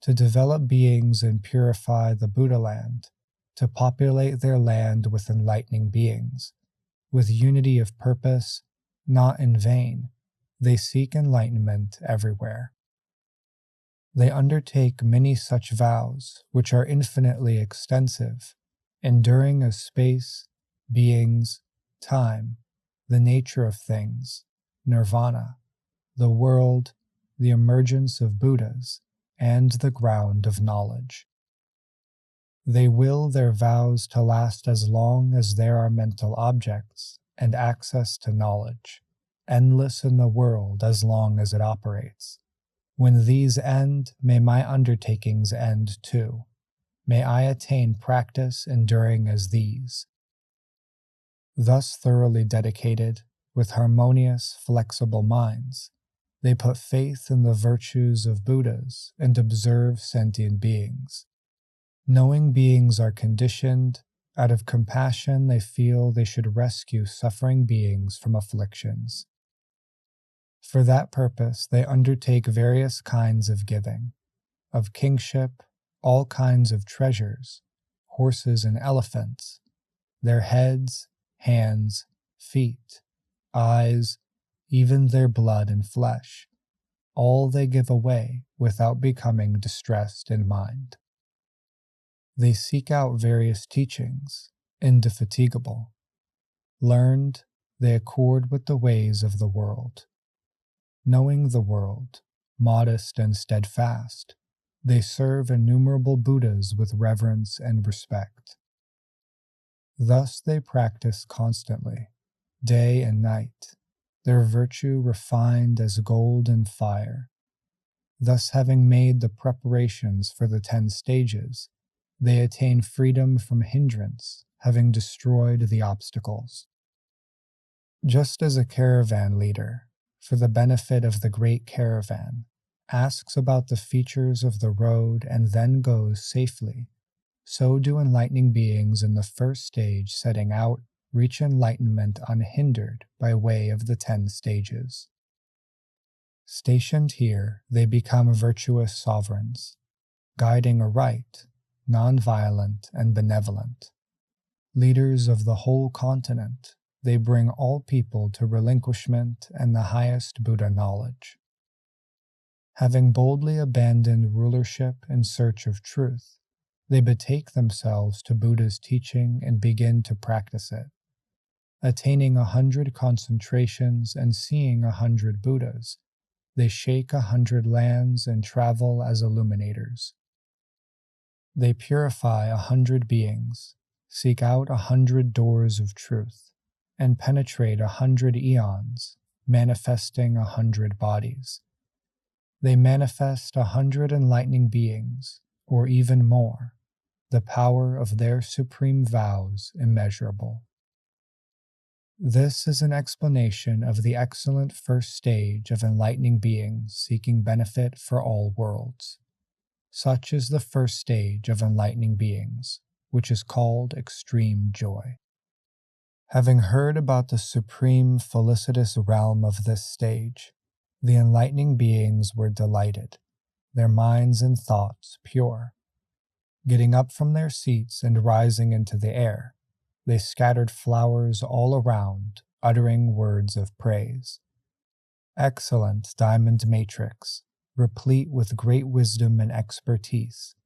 To develop beings and purify the Buddha land, to populate their land with enlightening beings, with unity of purpose, not in vain, they seek enlightenment everywhere. They undertake many such vows, which are infinitely extensive, enduring as space, beings, time, the nature of things, nirvana, the world, the emergence of Buddhas, and the ground of knowledge. They will their vows to last as long as there are mental objects and access to knowledge, endless in the world as long as it operates. When these end, may my undertakings end too. May I attain practice enduring as these. Thus thoroughly dedicated, with harmonious, flexible minds, they put faith in the virtues of Buddhas and observe sentient beings. Knowing beings are conditioned, out of compassion they feel they should rescue suffering beings from afflictions. For that purpose they undertake various kinds of giving, of kingship, all kinds of treasures, horses and elephants, their heads, hands, feet, eyes, even their blood and flesh, all they give away without becoming distressed in mind. They seek out various teachings, indefatigable. Learned, they accord with the ways of the world. Knowing the world, modest and steadfast, they serve innumerable Buddhas with reverence and respect. Thus they practice constantly, day and night, their virtue refined as gold and fire. Thus, having made the preparations for the 10 stages, they attain freedom from hindrance, having destroyed the obstacles. Just as a caravan leader, for the benefit of the great caravan, asks about the features of the road and then goes safely, so do enlightening beings in the first stage setting out reach enlightenment unhindered by way of the 10 stages. Stationed here, they become virtuous sovereigns, guiding aright, non-violent and benevolent. Leaders of the whole continent, they bring all people to relinquishment and the highest Buddha knowledge. Having boldly abandoned rulership in search of truth, they betake themselves to Buddha's teaching and begin to practice it. Attaining 100 concentrations and seeing 100 Buddhas, they shake 100 lands and travel as illuminators. They purify 100 beings, seek out 100 doors of truth, and penetrate 100 eons, manifesting 100 bodies. They manifest 100 enlightening beings, or even more, the power of their supreme vows immeasurable. This is an explanation of the excellent first stage of enlightening beings seeking benefit for all worlds. Such is the first stage of enlightening beings, which is called extreme joy. Having heard about the supreme felicitous realm of this stage, the enlightening beings were delighted, their minds and thoughts pure. Getting up from their seats and rising into the air, they scattered flowers all around, uttering words of praise. Excellent diamond matrix, replete with great wisdom and expertise,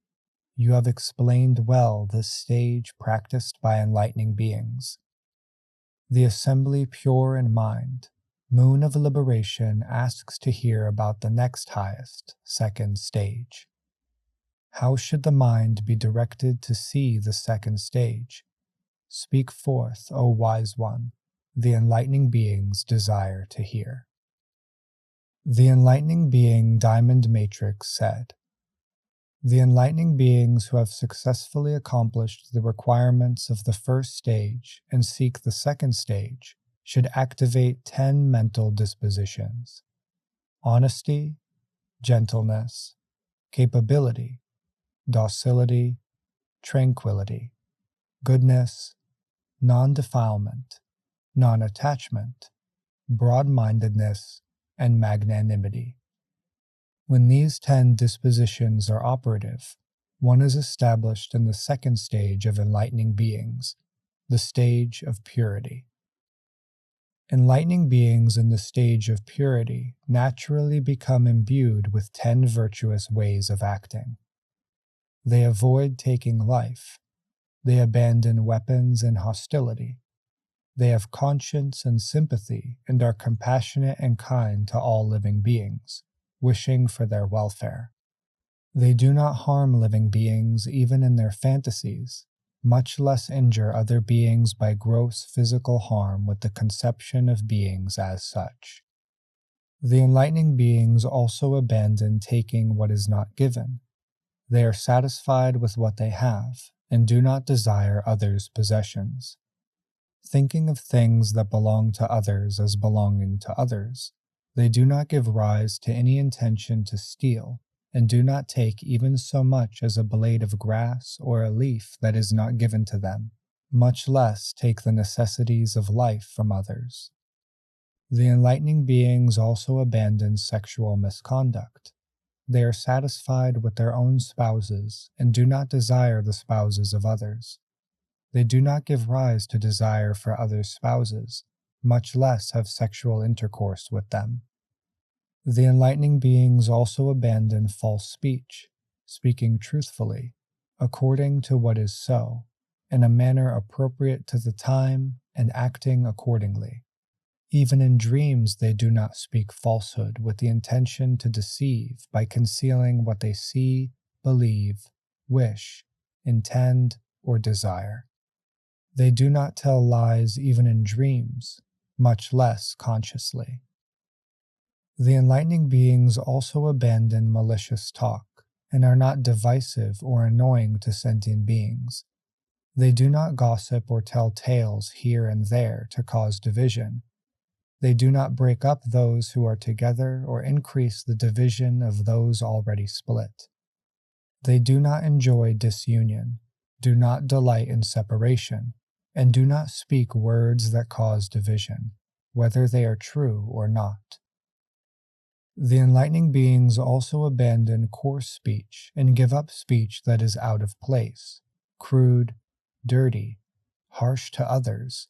you have explained well this stage practiced by enlightening beings. The assembly pure in mind, Moon of Liberation asks to hear about the next highest, second stage. How should the mind be directed to see the second stage? Speak forth, O wise one, the enlightening beings desire to hear. The enlightening being Diamond Matrix said, the enlightening beings who have successfully accomplished the requirements of the first stage and seek the second stage should activate 10 mental dispositions: honesty, gentleness, capability, docility, tranquility, goodness, non-defilement, non-attachment, broad-mindedness, and magnanimity. When these 10 dispositions are operative, one is established in the second stage of enlightening beings, the stage of purity. Enlightening beings in the stage of purity naturally become imbued with 10 virtuous ways of acting. They avoid taking life. They abandon weapons and hostility. They have conscience and sympathy and are compassionate and kind to all living beings, wishing for their welfare. They do not harm living beings even in their fantasies, much less injure other beings by gross physical harm with the conception of beings as such. The enlightening beings also abandon taking what is not given. They are satisfied with what they have and do not desire others' possessions. Thinking of things that belong to others as belonging to others, they do not give rise to any intention to steal, and do not take even so much as a blade of grass or a leaf that is not given to them, much less take the necessities of life from others. The enlightening beings also abandon sexual misconduct. They are satisfied with their own spouses and do not desire the spouses of others. They do not give rise to desire for others' spouses, much less have sexual intercourse with them. The enlightening beings also abandon false speech, speaking truthfully, according to what is so, in a manner appropriate to the time, and acting accordingly. Even in dreams they do not speak falsehood with the intention to deceive by concealing what they see, believe, wish, intend, or desire. They do not tell lies even in dreams, much less consciously. The enlightening beings also abandon malicious talk and are not divisive or annoying to sentient beings. They do not gossip or tell tales here and there to cause division. They do not break up those who are together or increase the division of those already split. They do not enjoy disunion, do not delight in separation, and do not speak words that cause division, whether they are true or not. The enlightening beings also abandon coarse speech and give up speech that is out of place, crude, dirty, harsh to others,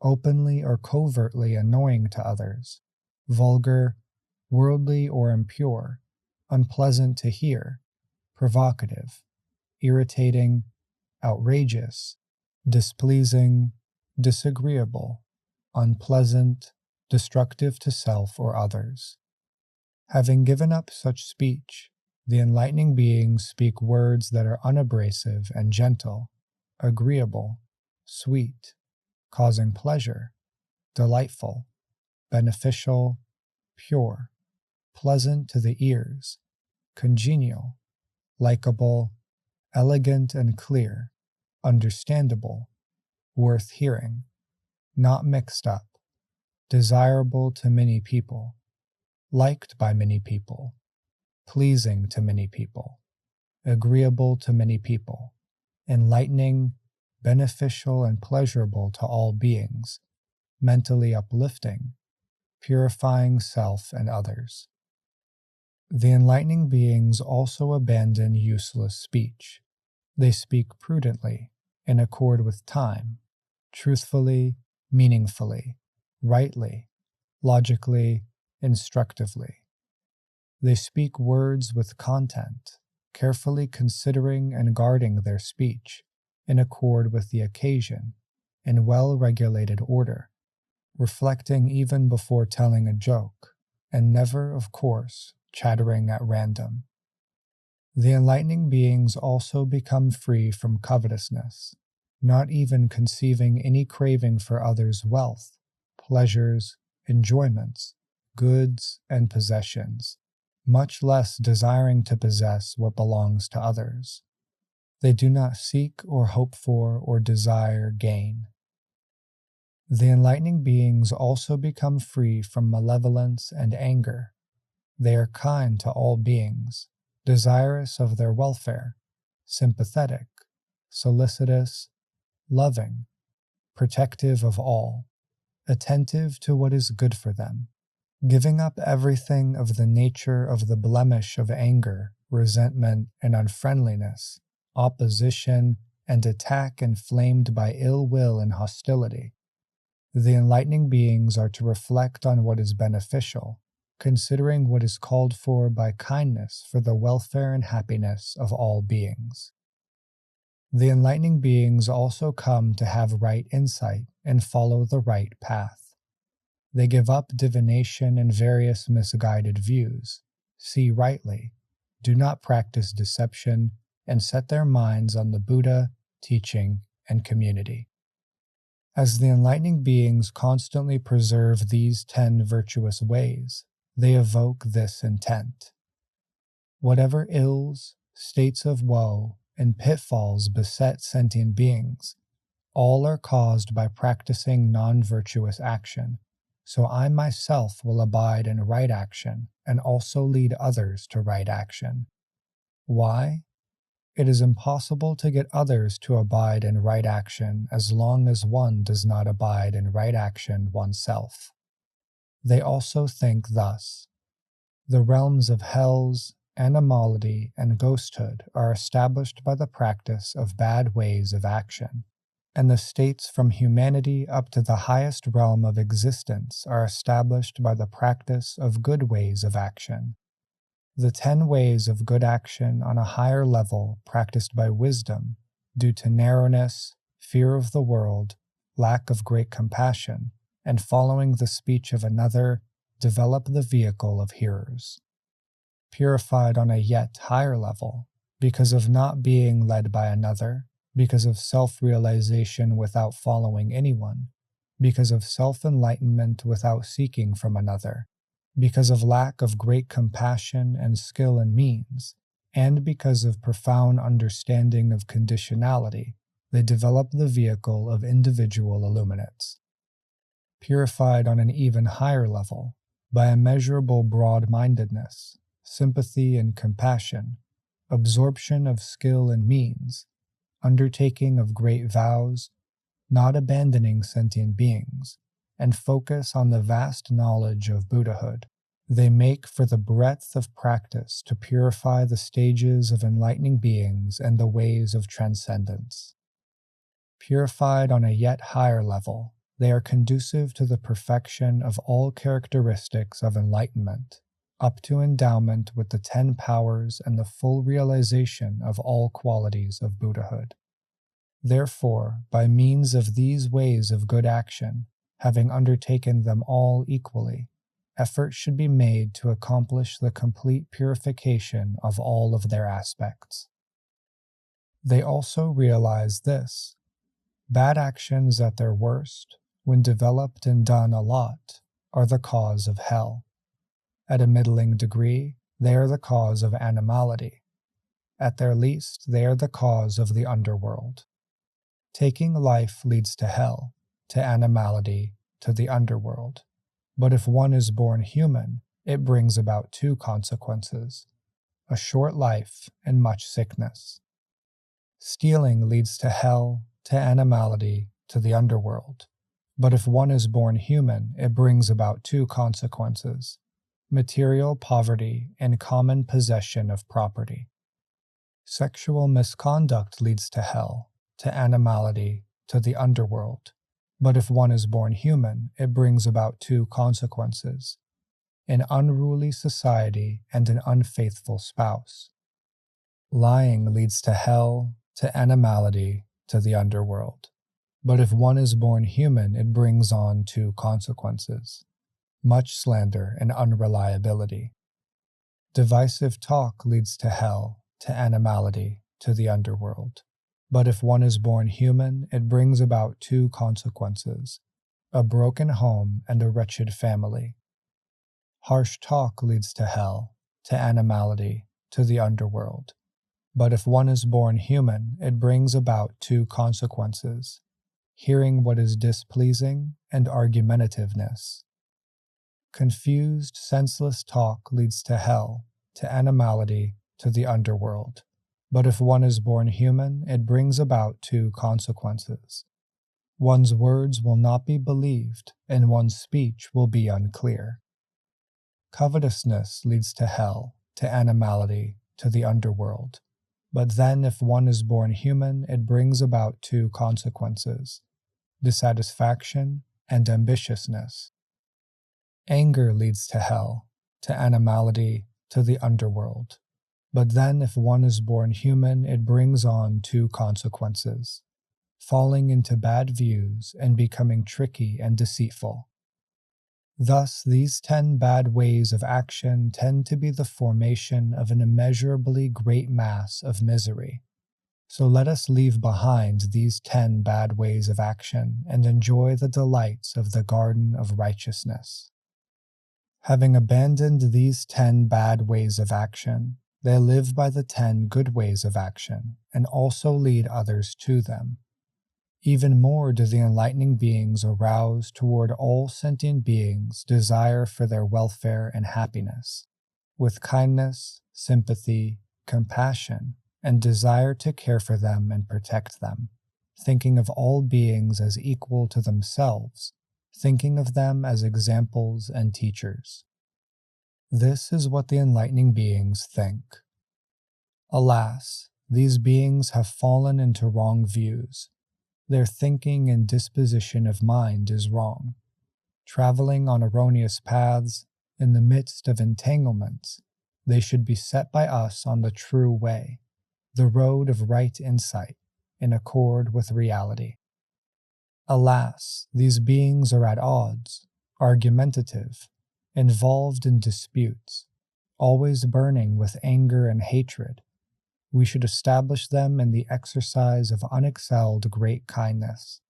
openly or covertly annoying to others, vulgar, worldly or impure, unpleasant to hear, provocative, irritating, outrageous, displeasing, disagreeable, unpleasant, destructive to self or others. Having given up such speech, the enlightening beings speak words that are unabrasive and gentle, agreeable, sweet, causing pleasure, delightful, beneficial, pure, pleasant to the ears, congenial, likable, elegant and clear, understandable, worth hearing, not mixed up, desirable to many people, liked by many people, pleasing to many people, agreeable to many people, enlightening, beneficial and pleasurable to all beings, mentally uplifting, purifying self and others. The enlightening beings also abandon useless speech. They speak prudently, in accord with time, truthfully, meaningfully, rightly, logically, instructively. They speak words with content, carefully considering and guarding their speech, in accord with the occasion, in well-regulated order, reflecting even before telling a joke, and never, of course, chattering at random. The enlightening beings also become free from covetousness, not even conceiving any craving for others' wealth, pleasures, enjoyments, goods, and possessions, much less desiring to possess what belongs to others. They do not seek or hope for or desire gain. The enlightening beings also become free from malevolence and anger. They are kind to all beings, desirous of their welfare, sympathetic, solicitous, loving, protective of all, attentive to what is good for them, giving up everything of the nature of the blemish of anger, resentment, and unfriendliness, opposition, and attack inflamed by ill will and hostility. The enlightening beings are to reflect on what is beneficial, considering what is called for by kindness for the welfare and happiness of all beings. The enlightening beings also come to have right insight and follow the right path. They give up divination and various misguided views, see rightly, do not practice deception, and set their minds on the Buddha, teaching, and community. As the enlightening beings constantly preserve these 10 virtuous ways, they evoke this intent. Whatever ills, states of woe, and pitfalls beset sentient beings, all are caused by practicing non-virtuous action, so I myself will abide in right action and also lead others to right action. Why? It is impossible to get others to abide in right action as long as one does not abide in right action oneself. They also think thus: the realms of hells, animality, and ghosthood are established by the practice of bad ways of action, and the states from humanity up to the highest realm of existence are established by the practice of good ways of action. The 10 ways of good action on a higher level practiced by wisdom, due to narrowness, fear of the world, lack of great compassion, and following the speech of another, develop the vehicle of hearers. Purified on a yet higher level, because of not being led by another, because of self-realization without following anyone, because of self-enlightenment without seeking from another, because of lack of great compassion and skill and means, and because of profound understanding of conditionality, they develop the vehicle of individual illuminates. Purified on an even higher level, by immeasurable broad-mindedness, sympathy and compassion, absorption of skill and means, undertaking of great vows, not abandoning sentient beings, and focus on the vast knowledge of Buddhahood, they make for the breadth of practice to purify the stages of enlightening beings and the ways of transcendence. Purified on a yet higher level, they are conducive to the perfection of all characteristics of enlightenment, up to endowment with the 10 powers and the full realization of all qualities of Buddhahood. Therefore, by means of these ways of good action, having undertaken them all equally, effort should be made to accomplish the complete purification of all of their aspects. They also realize this: bad actions at their worst, when developed and done a lot, are the cause of hell. At a middling degree, they are the cause of animality. At their least, they are the cause of the underworld. Taking life leads to hell, to animality, to the underworld. But if one is born human, it brings about 2 consequences: a short life and much sickness. Stealing leads to hell, to animality, to the underworld. But if one is born human, it brings about 2 consequences: material poverty and common possession of property. Sexual misconduct leads to hell, to animality, to the underworld. But if one is born human, it brings about 2 consequences: an unruly society and an unfaithful spouse. Lying leads to hell, to animality, to the underworld. But if one is born human, it brings on 2 consequences: much slander and unreliability. Divisive talk leads to hell, to animality, to the underworld. But if one is born human, it brings about 2 consequences: a broken home and a wretched family. Harsh talk leads to hell, to animality, to the underworld. But if one is born human, it brings about 2 consequences: hearing what is displeasing and argumentativeness. Confused, senseless talk leads to hell, to animality, to the underworld. But if one is born human, it brings about 2 consequences: one's words will not be believed, and one's speech will be unclear. Covetousness leads to hell, to animality, to the underworld. But then if one is born human, it brings about 2 consequences: dissatisfaction and ambitiousness. Anger leads to hell, to animality, to the underworld. But then if one is born human, it brings on 2 consequences: falling into bad views and becoming tricky and deceitful. Thus, these 10 bad ways of action tend to be the formation of an immeasurably great mass of misery. So let us leave behind these 10 bad ways of action and enjoy the delights of the garden of righteousness. Having abandoned these 10 bad ways of action, they live by the 10 good ways of action, and also lead others to them. Even more do the enlightening beings arouse toward all sentient beings desire for their welfare and happiness, with kindness, sympathy, compassion, and desire to care for them and protect them, thinking of all beings as equal to themselves, thinking of them as examples and teachers. This is what the enlightening beings think. Alas, these beings have fallen into wrong views. Their thinking and disposition of mind is wrong. Traveling on erroneous paths, in the midst of entanglements, they should be set by us on the true way, the road of right insight, in accord with reality. Alas, these beings are at odds, argumentative, involved in disputes, always burning with anger and hatred. We should establish them in the exercise of unexcelled great kindness.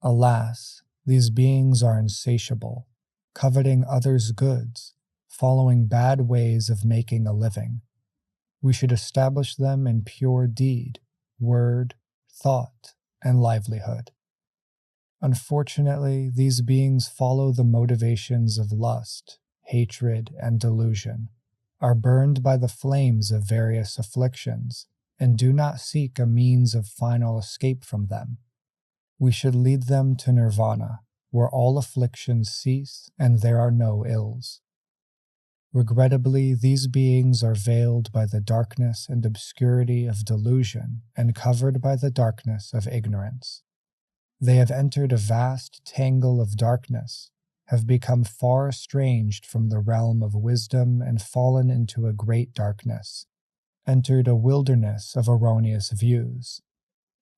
Alas, these beings are insatiable, coveting others' goods, following bad ways of making a living. We should establish them in pure deed, word, thought, and livelihood. Unfortunately, these beings follow the motivations of lust, hatred, and delusion, are burned by the flames of various afflictions, and do not seek a means of final escape from them. We should lead them to nirvana, where all afflictions cease and there are no ills. Regrettably, these beings are veiled by the darkness and obscurity of delusion and covered by the darkness of ignorance. They have entered a vast tangle of darkness, have become far estranged from the realm of wisdom and fallen into a great darkness, entered a wilderness of erroneous views.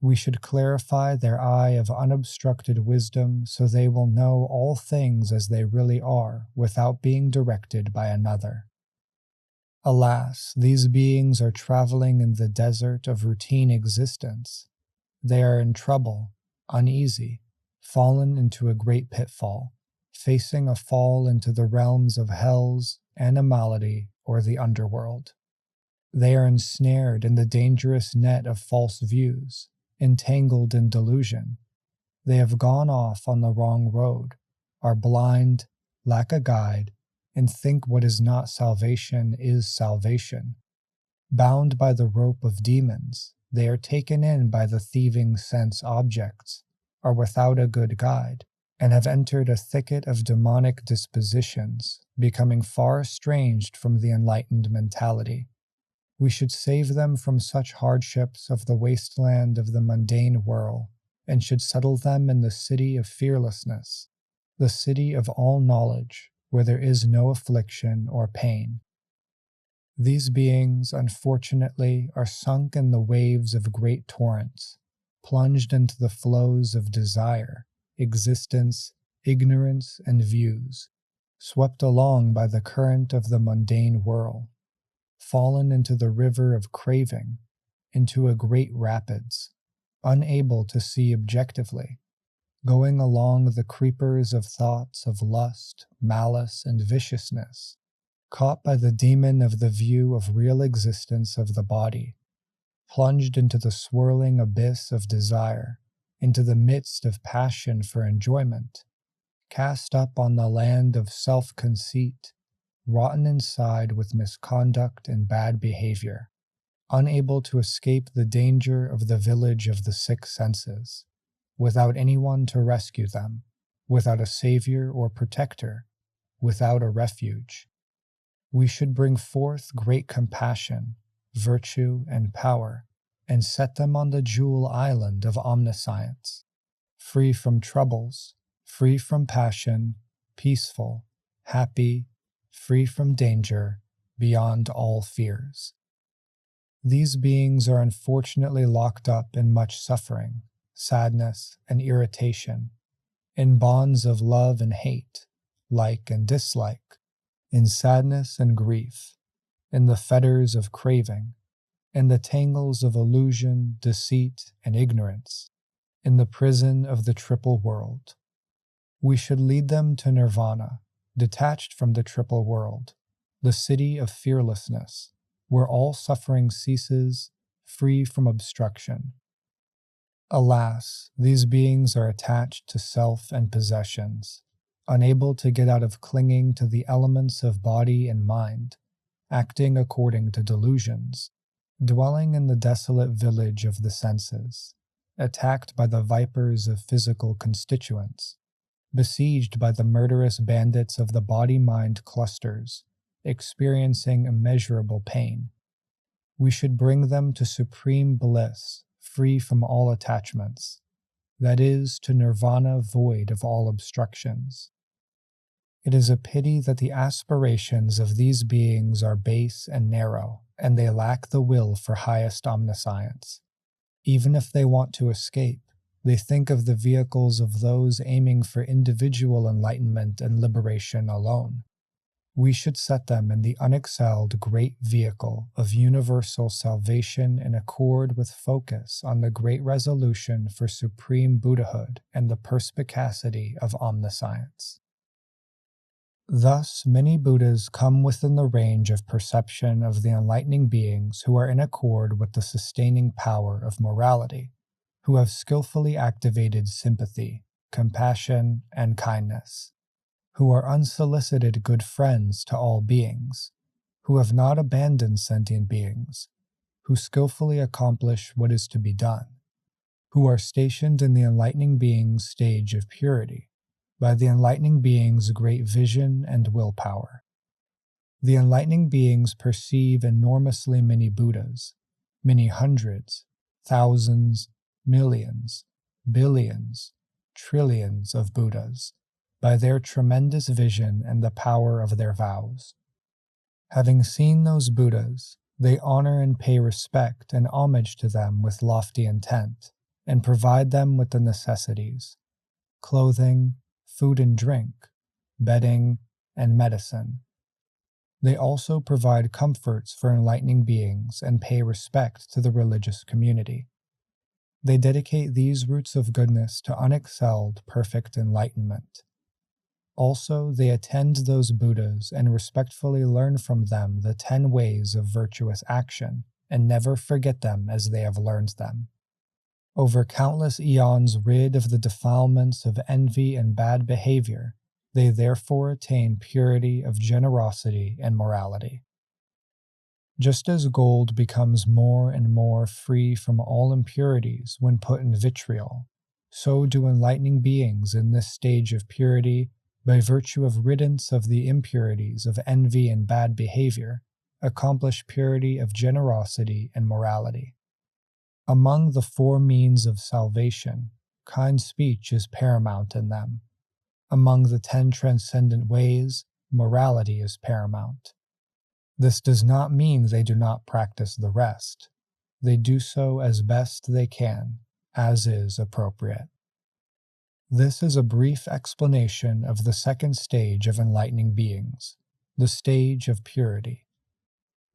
We should clarify their eye of unobstructed wisdom so they will know all things as they really are without being directed by another. Alas, these beings are traveling in the desert of routine existence. They are in trouble, uneasy, fallen into a great pitfall, facing a fall into the realms of hells, animality, or the underworld. They are ensnared in the dangerous net of false views, entangled in delusion. They have gone off on the wrong road, are blind, lack a guide, and think what is not salvation is salvation. Bound by the rope of demons, they are taken in by the thieving sense objects, are without a good guide, and have entered a thicket of demonic dispositions, becoming far estranged from the enlightened mentality. We should save them from such hardships of the wasteland of the mundane whirl, and should settle them in the city of fearlessness, the city of all knowledge, where there is no affliction or pain. These beings, unfortunately, are sunk in the waves of great torrents, plunged into the flows of desire, existence, ignorance, and views, swept along by the current of the mundane whirl, fallen into the river of craving, into a great rapids, unable to see objectively, going along the creepers of thoughts of lust, malice, and viciousness, caught by the demon of the view of real existence of the body, plunged into the swirling abyss of desire, into the midst of passion for enjoyment, cast up on the land of self-conceit, rotten inside with misconduct and bad behavior, unable to escape the danger of the village of the six senses, without anyone to rescue them, without a savior or protector, without a refuge. We should bring forth great compassion, virtue, and power, and set them on the jewel island of omniscience, free from troubles, free from passion, peaceful, happy, free from danger, beyond all fears. These beings are unfortunately locked up in much suffering, sadness, and irritation, in bonds of love and hate, like and dislike, in sadness and grief, in the fetters of craving, in the tangles of illusion, deceit, and ignorance, in the prison of the triple world. We should lead them to nirvana, detached from the triple world, the city of fearlessness, where all suffering ceases, free from obstruction. Alas, these beings are attached to self and possessions, unable to get out of clinging to the elements of body and mind, acting according to delusions, dwelling in the desolate village of the senses, attacked by the vipers of physical constituents, besieged by the murderous bandits of the body-mind clusters, experiencing immeasurable pain. We should bring them to supreme bliss, free from all attachments, that is, to nirvana void of all obstructions. It is a pity that the aspirations of these beings are base and narrow, and they lack the will for highest omniscience. Even if they want to escape, they think of the vehicles of those aiming for individual enlightenment and liberation alone. We should set them in the unexcelled great vehicle of universal salvation in accord with focus on the great resolution for supreme Buddhahood and the perspicacity of omniscience. Thus, many Buddhas come within the range of perception of the enlightening beings who are in accord with the sustaining power of morality, who have skillfully activated sympathy, compassion, and kindness, who are unsolicited good friends to all beings, who have not abandoned sentient beings, who skillfully accomplish what is to be done, who are stationed in the enlightening being's stage of purity, by the enlightening being's great vision and willpower. The enlightening beings perceive enormously many Buddhas, many hundreds, thousands, millions, billions, trillions of Buddhas, by their tremendous vision and the power of their vows. Having seen those Buddhas, they honor and pay respect and homage to them with lofty intent, and provide them with the necessities: clothing, food and drink, bedding, and medicine. They also provide comforts for enlightening beings and pay respect to the religious community. They dedicate these roots of goodness to unexcelled, perfect enlightenment. Also, they attend those Buddhas and respectfully learn from them the 10 ways of virtuous action, and never forget them as they have learned them. Over countless eons rid of the defilements of envy and bad behavior, they therefore attain purity of generosity and morality. Just as gold becomes more and more free from all impurities when put in vitriol, so do enlightening beings in this stage of purity, by virtue of riddance of the impurities of envy and bad behavior, accomplish purity of generosity and morality. Among the 4 means of salvation, kind speech is paramount in them. Among the 10 transcendent ways, morality is paramount. This does not mean they do not practice the rest. They do so as best they can, as is appropriate. This is a brief explanation of the second stage of enlightening beings, the stage of purity.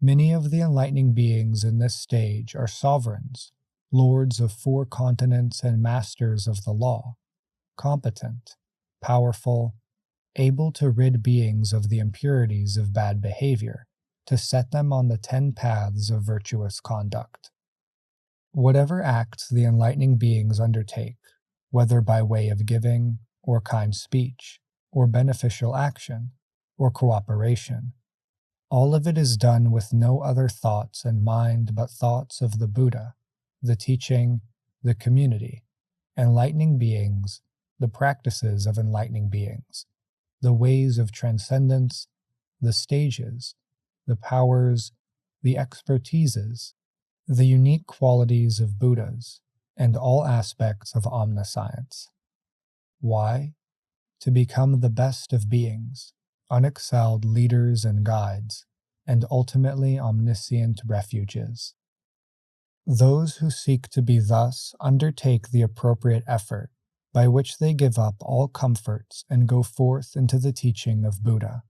Many of the enlightening beings in this stage are sovereigns, lords of 4 continents and masters of the law, competent, powerful, able to rid beings of the impurities of bad behavior, to set them on the 10 paths of virtuous conduct. Whatever acts the enlightening beings undertake, whether by way of giving, or kind speech, or beneficial action, or cooperation, all of it is done with no other thoughts in mind but thoughts of the Buddha, the teaching, the community, enlightening beings, the practices of enlightening beings, the ways of transcendence, the stages, the powers, the expertises, the unique qualities of Buddhas, and all aspects of omniscience. Why? To become the best of beings, unexcelled leaders and guides, and ultimately omniscient refuges. Those who seek to be thus undertake the appropriate effort, by which they give up all comforts and go forth into the teaching of Buddha.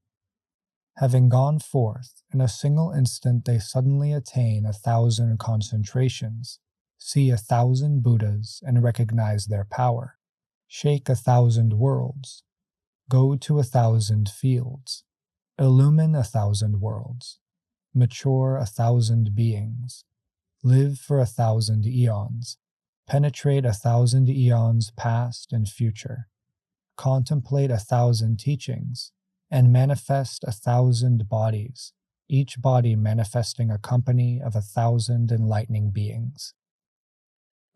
Having gone forth, in a single instant they suddenly attain 1,000 concentrations, see 1,000 Buddhas and recognize their power, shake 1,000 worlds, go to 1,000 fields, illumine 1,000 worlds, mature 1,000 beings, live for 1,000 eons, penetrate 1,000 eons past and future, contemplate 1,000 teachings, and manifest 1,000 bodies, each body manifesting a company of 1,000 enlightening beings.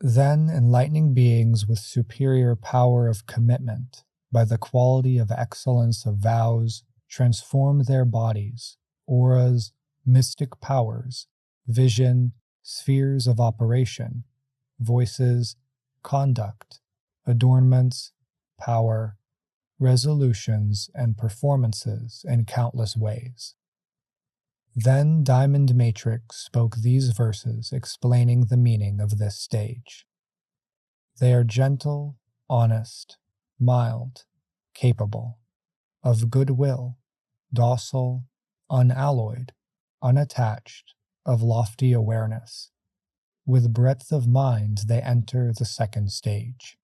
Then enlightening beings with superior power of commitment, by the quality of excellence of vows, transform their bodies, auras, mystic powers, vision, spheres of operation, voices, conduct, adornments, power, resolutions, and performances in countless ways. Then Diamond Matrix spoke these verses explaining the meaning of this stage. They are gentle, honest, mild, capable, of goodwill, docile, unalloyed, unattached, of lofty awareness. With breadth of mind they enter the second stage.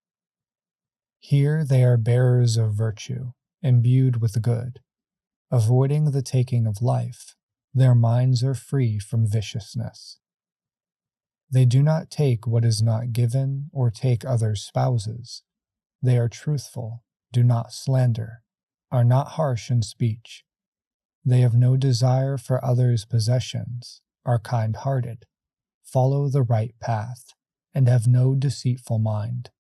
Here they are bearers of virtue, imbued with good. Avoiding the taking of life, their minds are free from viciousness. They do not take what is not given or take others' spouses. They are truthful, do not slander, are not harsh in speech. They have no desire for others' possessions, are kind-hearted, follow the right path, and have no deceitful mind.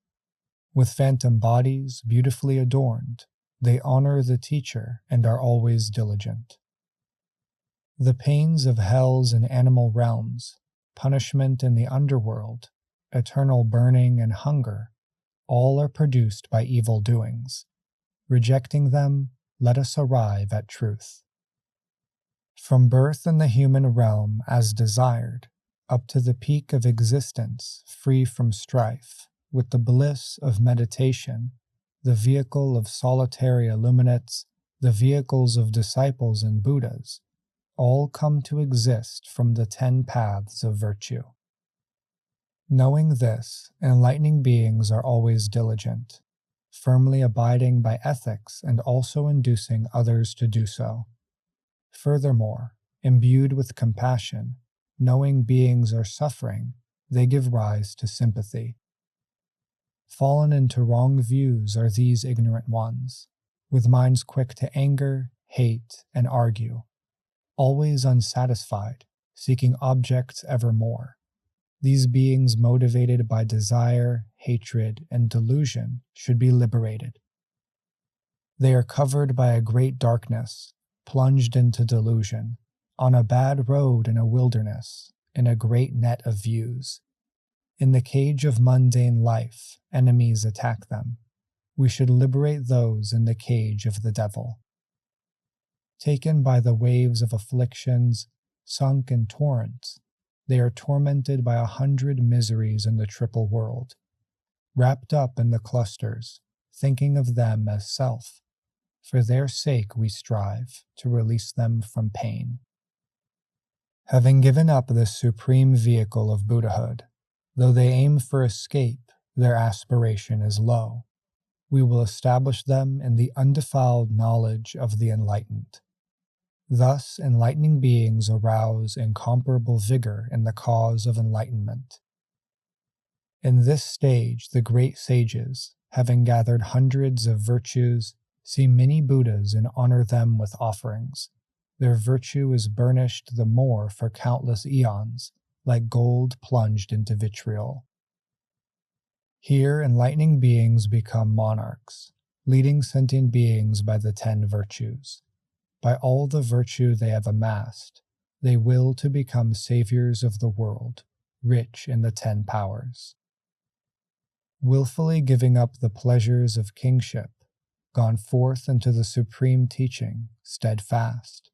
With phantom bodies beautifully adorned, they honor the teacher and are always diligent. The pains of hells and animal realms, punishment in the underworld, eternal burning and hunger, all are produced by evil doings. Rejecting them, let us arrive at truth. From birth in the human realm as desired, up to the peak of existence free from strife, with the bliss of meditation, the vehicle of solitary illuminates, the vehicles of disciples and Buddhas, all come to exist from the 10 paths of virtue. Knowing this, enlightening beings are always diligent, firmly abiding by ethics and also inducing others to do so. Furthermore, imbued with compassion, knowing beings are suffering, they give rise to sympathy. Fallen into wrong views are these ignorant ones, with minds quick to anger, hate, and argue, always unsatisfied, seeking objects evermore. These beings motivated by desire, hatred, and delusion should be liberated. They are covered by a great darkness, plunged into delusion, on a bad road in a wilderness, in a great net of views. In the cage of mundane life, enemies attack them. We should liberate those in the cage of the devil. Taken by the waves of afflictions, sunk in torrents, they are tormented by 100 miseries in the triple world, wrapped up in the clusters, thinking of them as self. For their sake we strive to release them from pain. Having given up this supreme vehicle of Buddhahood, though they aim for escape, their aspiration is low. We will establish them in the undefiled knowledge of the enlightened. Thus, enlightening beings arouse incomparable vigor in the cause of enlightenment. In this stage, the great sages, having gathered hundreds of virtues, see many Buddhas and honor them with offerings. Their virtue is burnished the more for countless eons, like gold plunged into vitriol. Here, enlightening beings become monarchs, leading sentient beings by the 10 virtues. By all the virtue they have amassed, they will to become saviors of the world, rich in the 10 powers. Willfully giving up the pleasures of kingship, gone forth into the supreme teaching, steadfast.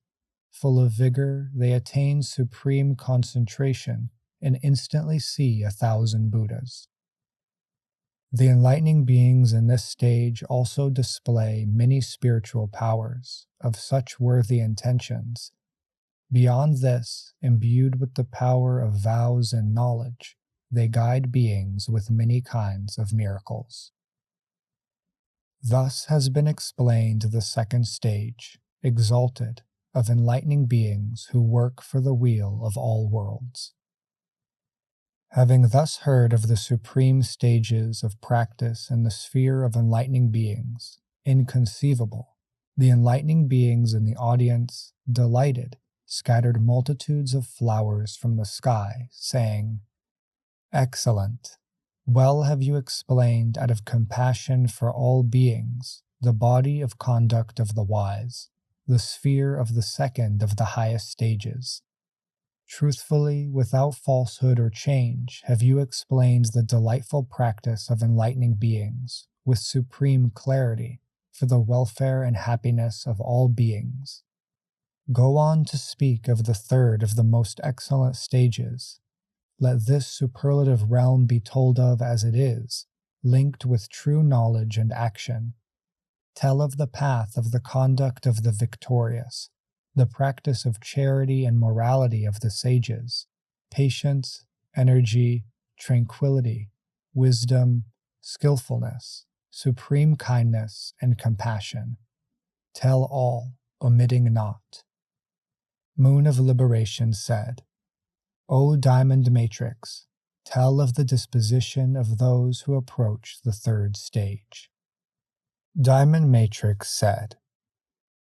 Full of vigor, they attain supreme concentration and instantly see 1,000 Buddhas. The enlightening beings in this stage also display many spiritual powers of such worthy intentions. Beyond this, imbued with the power of vows and knowledge, they guide beings with many kinds of miracles. Thus has been explained the second stage, exalted, of enlightening beings who work for the weal of all worlds. Having thus heard of the supreme stages of practice in the sphere of enlightening beings, inconceivable, the enlightening beings in the audience, delighted, scattered multitudes of flowers from the sky, saying, "Excellent! Well have you explained out of compassion for all beings the body of conduct of the wise, the sphere of the second of the highest stages. Truthfully, without falsehood or change, have you explained the delightful practice of enlightening beings with supreme clarity for the welfare and happiness of all beings. Go on to speak of the third of the most excellent stages. Let this superlative realm be told of as it is, linked with true knowledge and action. Tell of the path of the conduct of the victorious, the practice of charity and morality of the sages, patience, energy, tranquility, wisdom, skillfulness, supreme kindness, and compassion. Tell all, omitting naught. Moon of Liberation said, O diamond matrix, tell of the disposition of those who approach the third stage. Diamond Matrix said,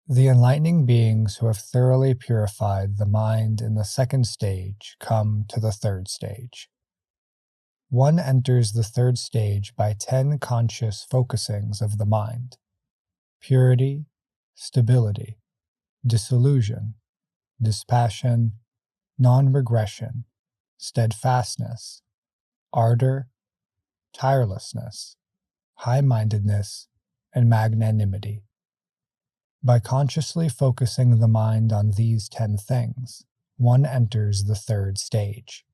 the enlightening beings who have thoroughly purified the mind in the second stage come to the third stage. One enters the third stage by 10 conscious focusings of the mind: purity, stability, disillusion, dispassion, non-regression, steadfastness, ardor, tirelessness, high-mindedness, and magnanimity. By consciously focusing the mind on these 10 things, one enters the third stage.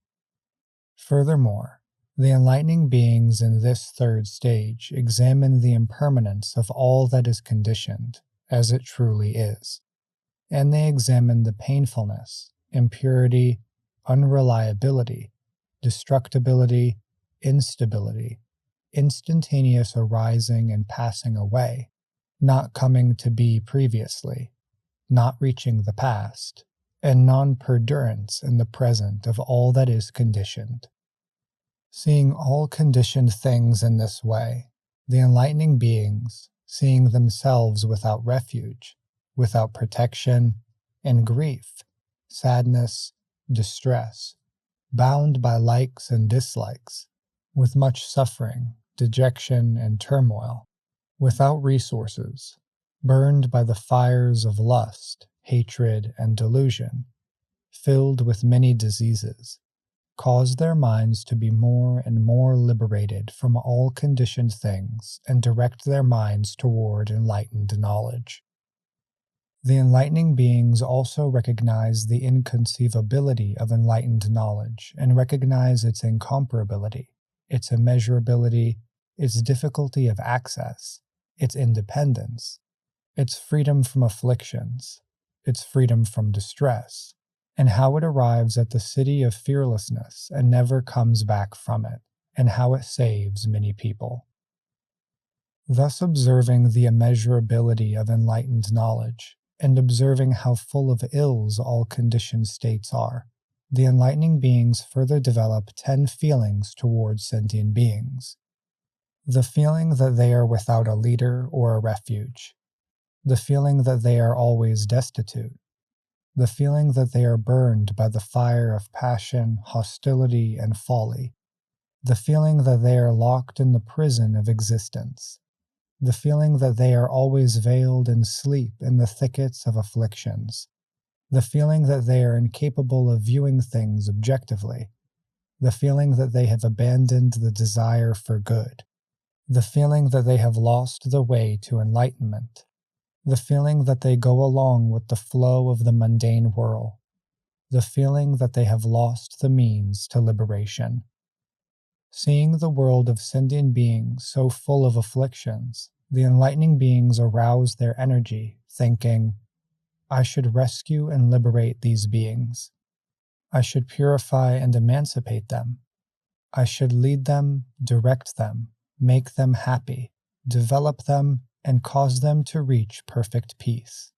Furthermore, the enlightening beings in this third stage examine the impermanence of all that is conditioned, as it truly is, and they examine the painfulness, impurity, unreliability, destructibility, instability, instantaneous arising and passing away, not coming to be previously, not reaching the past, and non-perdurance in the present of all that is conditioned. Seeing all conditioned things in this way, the enlightening beings, seeing themselves without refuge, without protection, in grief, sadness, distress, bound by likes and dislikes, with much suffering, dejection, and turmoil, without resources, burned by the fires of lust, hatred, and delusion, filled with many diseases, cause their minds to be more and more liberated from all conditioned things and direct their minds toward enlightened knowledge. The enlightening beings also recognize the inconceivability of enlightened knowledge and recognize its incomparability, its immeasurability, its difficulty of access, its independence, its freedom from afflictions, its freedom from distress, and how it arrives at the city of fearlessness and never comes back from it, and how it saves many people. Thus observing the immeasurability of enlightened knowledge, and observing how full of ills all conditioned states are, the enlightening beings further develop 10 feelings towards sentient beings. The feeling that they are without a leader or a refuge, the feeling that they are always destitute, the feeling that they are burned by the fire of passion, hostility, and folly, the feeling that they are locked in the prison of existence, the feeling that they are always veiled in sleep in the thickets of afflictions, the feeling that they are incapable of viewing things objectively, the feeling that they have abandoned the desire for good, the feeling that they have lost the way to enlightenment, the feeling that they go along with the flow of the mundane whirl, the feeling that they have lost the means to liberation. Seeing the world of sentient beings so full of afflictions, the enlightening beings arouse their energy, thinking, I should rescue and liberate these beings. I should purify and emancipate them. I should lead them, direct them, make them happy, develop them, and cause them to reach perfect peace.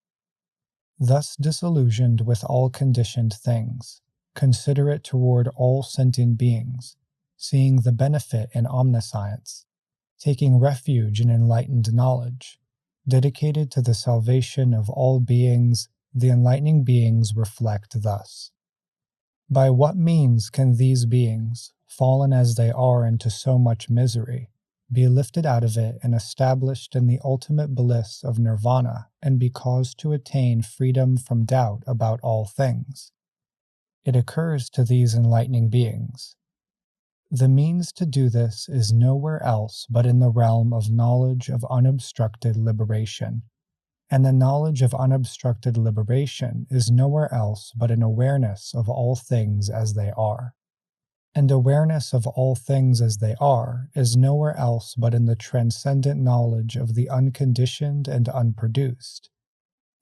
Thus disillusioned with all conditioned things, considerate toward all sentient beings, seeing the benefit in omniscience, taking refuge in enlightened knowledge, dedicated to the salvation of all beings, the enlightening beings reflect thus. By what means can these beings, fallen as they are into so much misery, be lifted out of it and established in the ultimate bliss of nirvana, and be caused to attain freedom from doubt about all things. It occurs to these enlightening beings. The means to do this is nowhere else but in the realm of knowledge of unobstructed liberation, and the knowledge of unobstructed liberation is nowhere else but in awareness of all things as they are. And awareness of all things as they are is nowhere else but in the transcendent knowledge of the unconditioned and unproduced.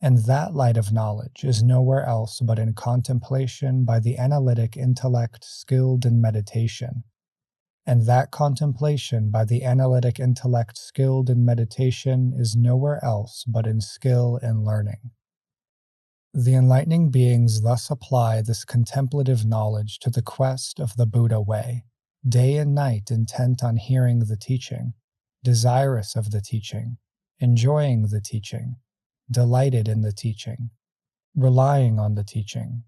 And that light of knowledge is nowhere else but in contemplation by the analytic intellect skilled in meditation. And that contemplation by the analytic intellect skilled in meditation is nowhere else but in skill in learning. The enlightening beings thus apply this contemplative knowledge to the quest of the Buddha way, day and night intent on hearing the teaching, desirous of the teaching, enjoying the teaching, delighted in the teaching, relying on the teaching,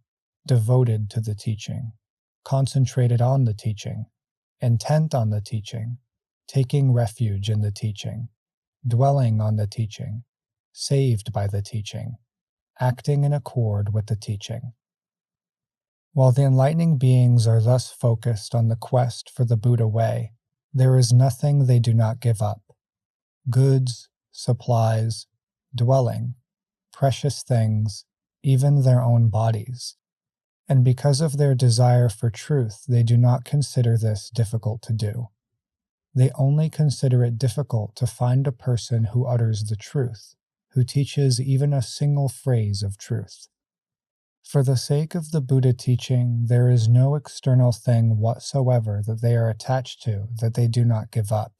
devoted to the teaching, concentrated on the teaching, intent on the teaching, taking refuge in the teaching, dwelling on the teaching, saved by the teaching, acting in accord with the teaching. While the enlightening beings are thus focused on the quest for the Buddha way, there is nothing they do not give up. Goods, supplies, dwelling, precious things, even their own bodies. And because of their desire for truth, they do not consider this difficult to do. They only consider it difficult to find a person who utters the truth, who teaches even a single phrase of truth. For the sake of the Buddha teaching, there is no external thing whatsoever that they are attached to that they do not give up,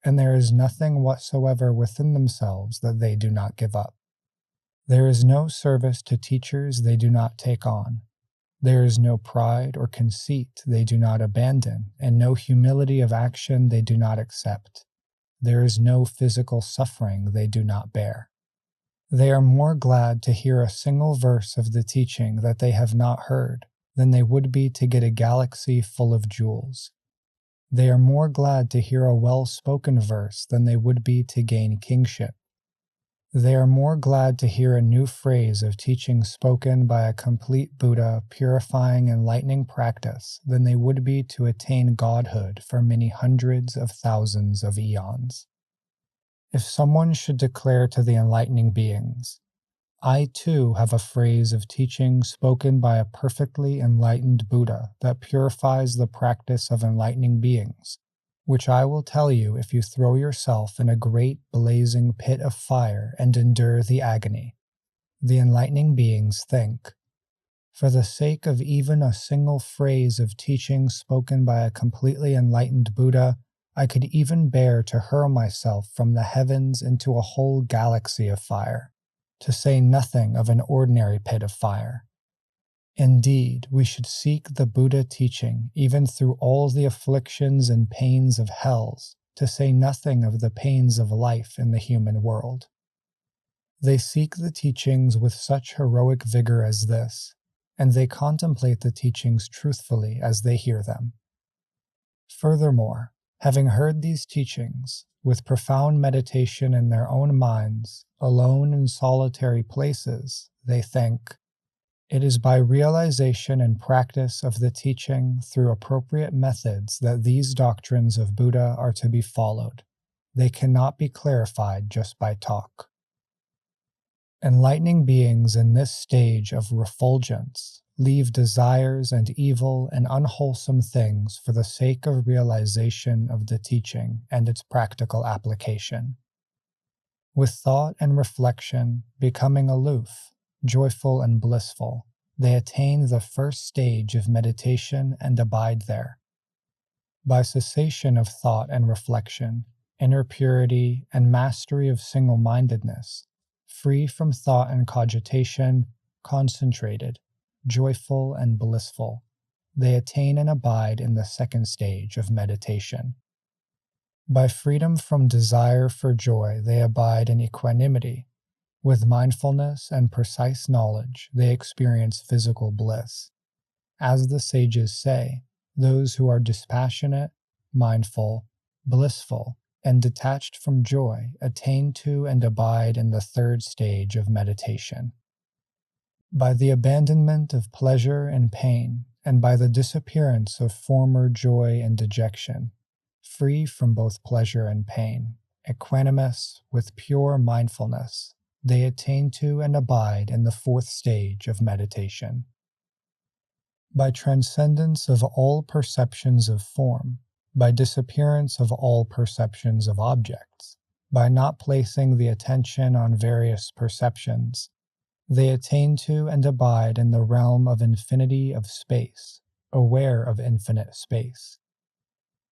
and there is nothing whatsoever within themselves that they do not give up. There is no service to teachers they do not take on. There is no pride or conceit they do not abandon, and no humility of action they do not accept. There is no physical suffering they do not bear. They are more glad to hear a single verse of the teaching that they have not heard than they would be to get a galaxy full of jewels. They are more glad to hear a well-spoken verse than they would be to gain kingship. They are more glad to hear a new phrase of teaching spoken by a complete Buddha purifying enlightening practice than they would be to attain godhood for many hundreds of thousands of eons. If someone should declare to the enlightening beings, "I too have a phrase of teaching spoken by a perfectly enlightened Buddha that purifies the practice of enlightening beings, which I will tell you if you throw yourself in a great blazing pit of fire and endure the agony," the enlightening beings think, "For the sake of even a single phrase of teaching spoken by a completely enlightened Buddha, I could even bear to hurl myself from the heavens into a whole galaxy of fire, to say nothing of an ordinary pit of fire. Indeed, we should seek the Buddha teaching even through all the afflictions and pains of hells, to say nothing of the pains of life in the human world." They seek the teachings with such heroic vigor as this, and they contemplate the teachings truthfully as they hear them. Furthermore, having heard these teachings, with profound meditation in their own minds, alone in solitary places, they think, "It is by realization and practice of the teaching through appropriate methods that these doctrines of Buddha are to be followed. They cannot be clarified just by talk." Enlightening beings in this stage of refulgence leave desires and evil and unwholesome things for the sake of realization of the teaching and its practical application. With thought and reflection, becoming aloof, joyful and blissful, they attain the first stage of meditation and abide there. By cessation of thought and reflection, inner purity, and mastery of single-mindedness, free from thought and cogitation, concentrated, joyful and blissful, they attain and abide in the second stage of meditation. By freedom from desire for joy, they abide in equanimity. With mindfulness and precise knowledge, they experience physical bliss. As the sages say, those who are dispassionate, mindful, blissful, and detached from joy, attain to and abide in the third stage of meditation. By the abandonment of pleasure and pain, and by the disappearance of former joy and dejection, free from both pleasure and pain, equanimous with pure mindfulness, they attain to and abide in the fourth stage of meditation. By transcendence of all perceptions of form, by disappearance of all perceptions of objects, by not placing the attention on various perceptions, they attain to and abide in the realm of infinity of space, aware of infinite space.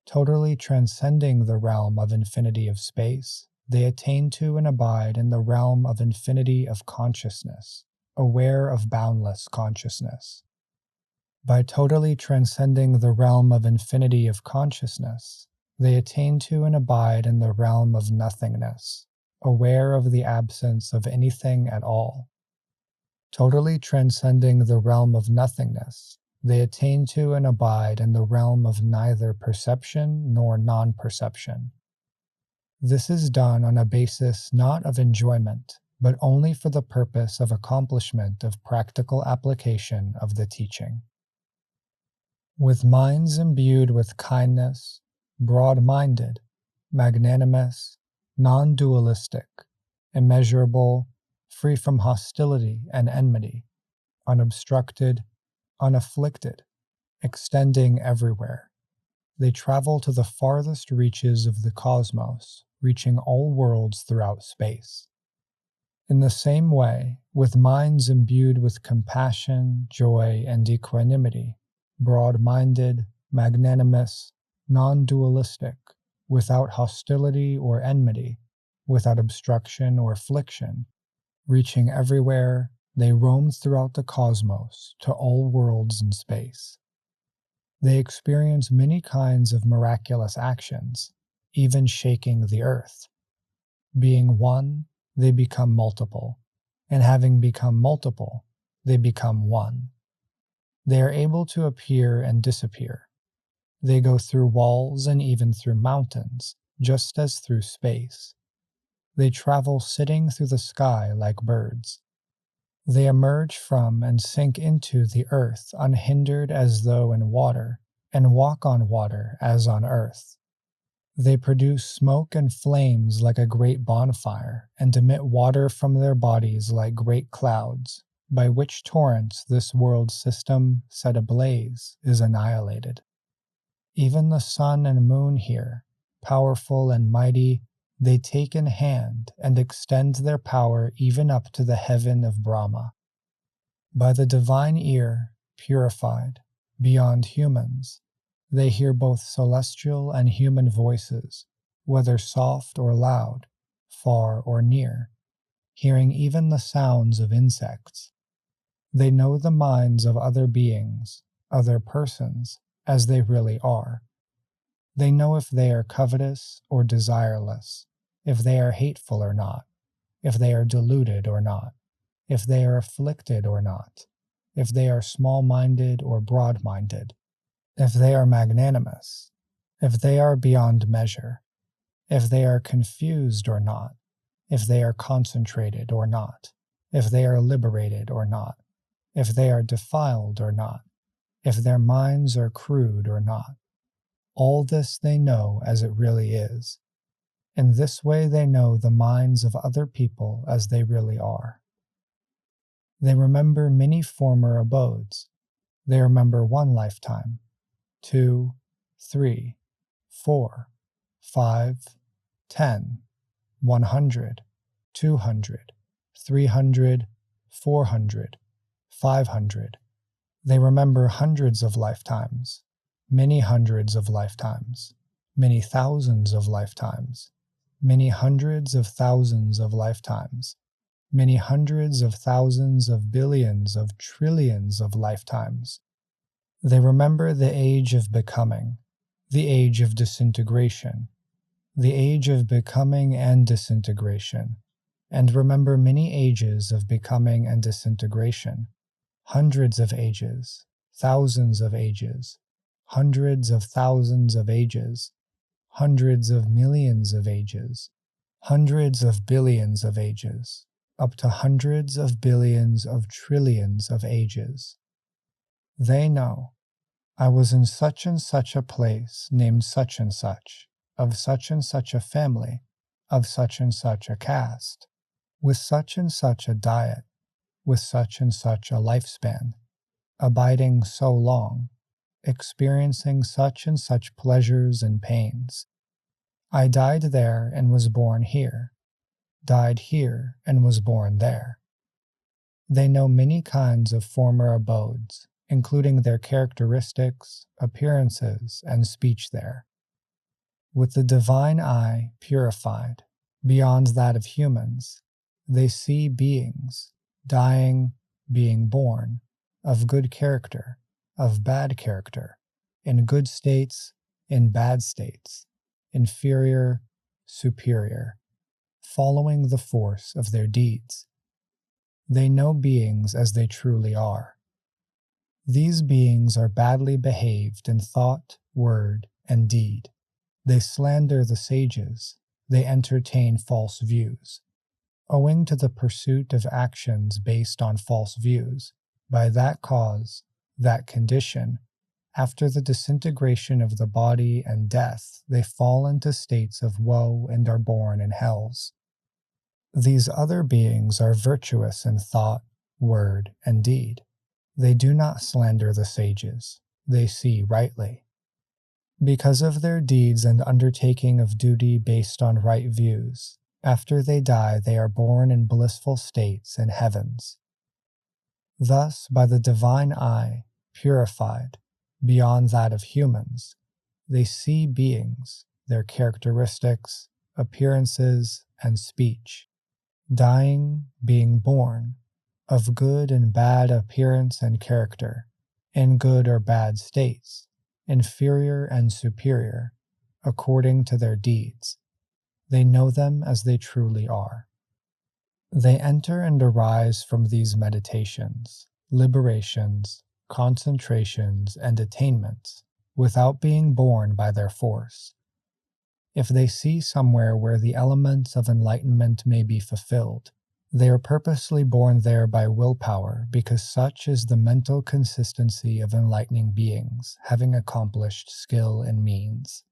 Totally transcending the realm of infinity of space, they attain to and abide in the realm of infinity of consciousness, aware of boundless consciousness. By totally transcending the realm of infinity of consciousness, they attain to and abide in the realm of nothingness, aware of the absence of anything at all. Totally transcending the realm of nothingness, they attain to and abide in the realm of neither perception nor non-perception. This is done on a basis not of enjoyment, but only for the purpose of accomplishment of practical application of the teaching. With minds imbued with kindness, broad-minded, magnanimous, non-dualistic, immeasurable, free from hostility and enmity, unobstructed, unafflicted, extending everywhere, they travel to the farthest reaches of the cosmos, reaching all worlds throughout space. In the same way, with minds imbued with compassion, joy, and equanimity, broad-minded, magnanimous, non-dualistic, without hostility or enmity, without obstruction or affliction, reaching everywhere, they roam throughout the cosmos to all worlds in space. They experience many kinds of miraculous actions, even shaking the earth. Being one, they become multiple, and having become multiple, they become one. They are able to appear and disappear. They go through walls and even through mountains, just as through space. They travel sitting through the sky like birds. They emerge from and sink into the earth unhindered as though in water, and walk on water as on earth. They produce smoke and flames like a great bonfire, and emit water from their bodies like great clouds, by which torrents this world system, set ablaze, is annihilated. Even the sun and moon here, powerful and mighty, they take in hand and extend their power even up to the heaven of Brahma. By the divine ear, purified, beyond humans, they hear both celestial and human voices, whether soft or loud, far or near, hearing even the sounds of insects. They know the minds of other beings, other persons, as they really are. They know if they are covetous or desireless, if they are hateful or not, if they are deluded or not, if they are afflicted or not, if they are small-minded or broad-minded, if they are magnanimous, if they are beyond measure, if they are confused or not, if they are concentrated or not, if they are liberated or not, if they are defiled or not, if their minds are crude or not. All this they know as it really is. In this way they know the minds of other people as they really are. They remember many former abodes. They remember one lifetime, 2, 3, 4, 5, 10, 100, 200, 300, 400, 500. They remember hundreds of lifetimes, many hundreds of lifetimes, many thousands of lifetimes, many hundreds of thousands of lifetimes, many hundreds of thousands of billions of trillions of lifetimes. They remember the age of becoming, the age of disintegration, the age of becoming and disintegration, and remember many ages of becoming and disintegration, hundreds of ages, thousands of ages, hundreds of thousands of ages, hundreds of millions of ages, hundreds of billions of ages, up to hundreds of billions of trillions of ages. They know I was in such and such a place named such and such, of such and such a family, of such and such a caste, with such and such a diet, with such and such a lifespan, abiding so long, experiencing such and such pleasures and pains. I died there and was born here, died here and was born there. They know many kinds of former abodes, including their characteristics, appearances, and speech there. With the divine eye purified, beyond that of humans, they see beings, dying, being born, of good character, of bad character, in good states, in bad states, inferior, superior, following the force of their deeds. They know beings as they truly are. These beings are badly behaved in thought, word, and deed. They slander the sages. They entertain false views. Owing to the pursuit of actions based on false views, by that cause, that condition, after the disintegration of the body and death, they fall into states of woe and are born in hells. These other beings are virtuous in thought, word, and deed. They do not slander the sages. They see rightly. Because of their deeds and undertaking of duty based on right views, after they die they are born in blissful states in heavens. Thus, by the divine eye, purified, beyond that of humans, they see beings, their characteristics, appearances, and speech, dying, being born, of good and bad appearance and character, in good or bad states, inferior and superior, according to their deeds. They know them as they truly are. They enter and arise from these meditations, liberations, concentrations, and attainments, without being born by their force. If they see somewhere where the elements of enlightenment may be fulfilled, they are purposely born there by willpower, because such is the mental consistency of enlightening beings, having accomplished skill and means.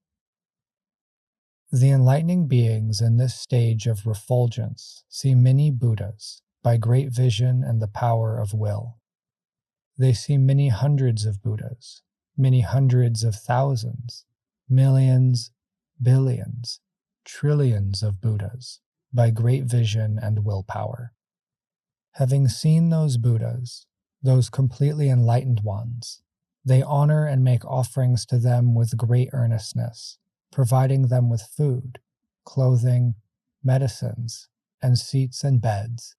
The enlightening beings in this stage of refulgence see many Buddhas by great vision and the power of will. They see many hundreds of Buddhas, many hundreds of thousands, millions, billions, trillions of Buddhas by great vision and willpower. Having seen those Buddhas, those completely enlightened ones, they honor and make offerings to them with great earnestness, providing them with food, clothing, medicines, and seats and beds.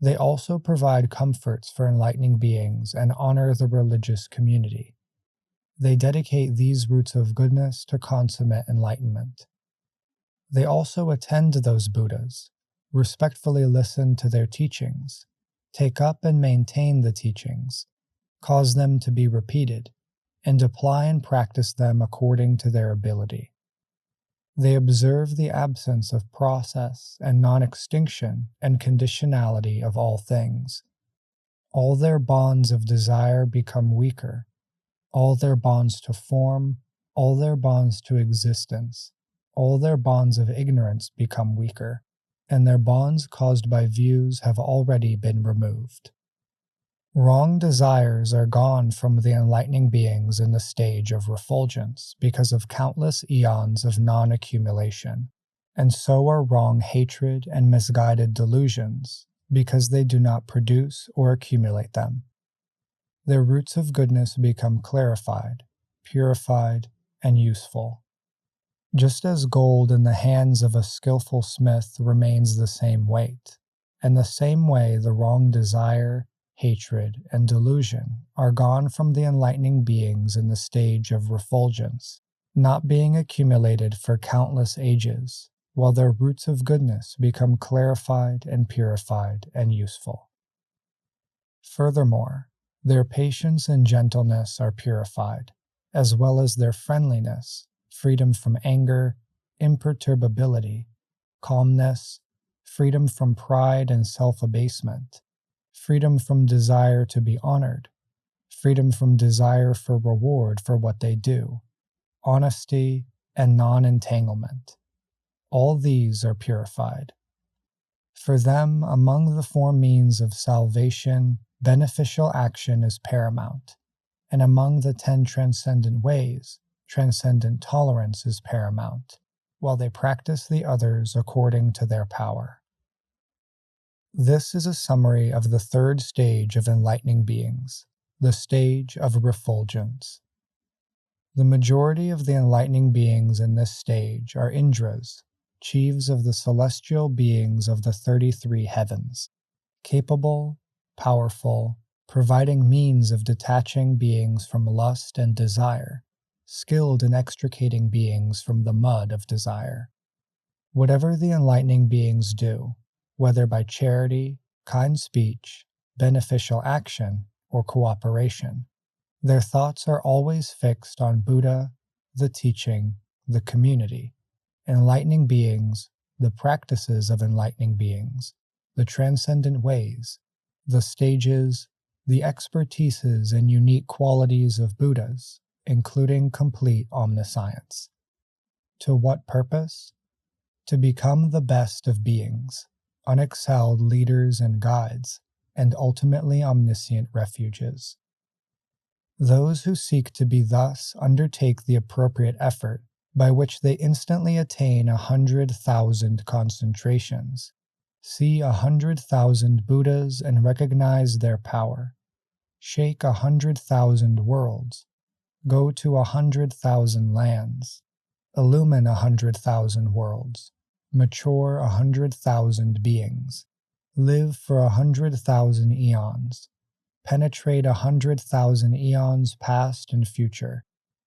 They also provide comforts for enlightening beings and honor the religious community. They dedicate these roots of goodness to consummate enlightenment. They also attend those Buddhas, respectfully listen to their teachings, take up and maintain the teachings, cause them to be repeated, and apply and practice them according to their ability. They observe the absence of process and non-extinction and conditionality of all things. All their bonds of desire become weaker, all their bonds to form, all their bonds to existence, all their bonds of ignorance become weaker, and their bonds caused by views have already been removed. Wrong desires are gone from the enlightening beings in the stage of refulgence because of countless eons of non-accumulation, and so are wrong hatred and misguided delusions because they do not produce or accumulate them. Their roots of goodness become clarified, purified, and useful. Just as gold in the hands of a skillful smith remains the same weight, in the same way the wrong desire, hatred, and delusion are gone from the enlightening beings in the stage of refulgence, not being accumulated for countless ages, while their roots of goodness become clarified and purified and useful. Furthermore, their patience and gentleness are purified, as well as their friendliness, freedom from anger, imperturbability, calmness, freedom from pride and self-abasement, freedom from desire to be honored, freedom from desire for reward for what they do, honesty, and non-entanglement. All these are purified. For them, among the four means of salvation, beneficial action is paramount, and among the 10 transcendent ways, transcendent tolerance is paramount, while they practice the others according to their power. This is a summary of the third stage of enlightening beings, the stage of refulgence. The majority of the enlightening beings in this stage are Indras, chiefs of the celestial beings of the 33 heavens, capable, powerful, providing means of detaching beings from lust and desire, skilled in extricating beings from the mud of desire. Whatever the enlightening beings do, whether by charity, kind speech, beneficial action, or cooperation, their thoughts are always fixed on Buddha, the teaching, the community, enlightening beings, the practices of enlightening beings, the transcendent ways, the stages, the expertises and unique qualities of Buddhas, including complete omniscience. To what purpose? To become the best of beings, unexcelled leaders and guides, and ultimately omniscient refuges. Those who seek to be thus undertake the appropriate effort by which they instantly attain 100,000 concentrations, see 100,000 Buddhas and recognize their power, shake 100,000 worlds, go to 100,000 lands, illumine 100,000 worlds, mature 100,000 beings, live for 100,000 eons, penetrate 100,000 eons past and future,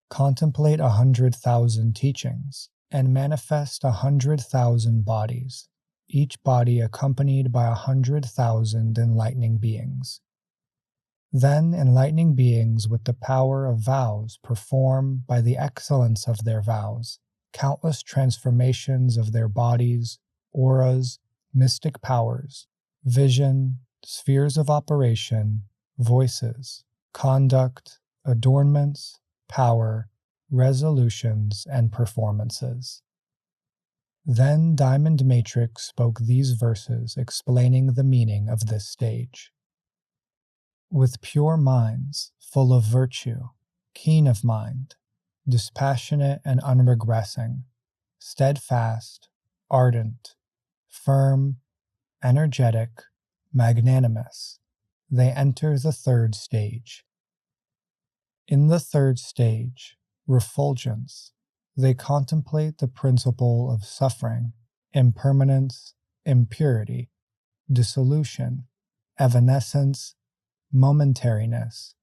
contemplate 100,000 teachings, and manifest 100,000 bodies, each body accompanied by 100,000 enlightening beings. Then enlightening beings with the power of vows perform, by the excellence of their vows, countless transformations of their bodies, auras, mystic powers, vision, spheres of operation, voices, conduct, adornments, power, resolutions, and performances. Then Diamond Matrix spoke these verses explaining the meaning of this stage. With pure minds, full of virtue, keen of mind, dispassionate and unregressing, steadfast, ardent, firm, energetic, magnanimous, they enter the third stage. In the third stage, refulgence, they contemplate the principle of suffering, impermanence, impurity, dissolution, evanescence, momentariness,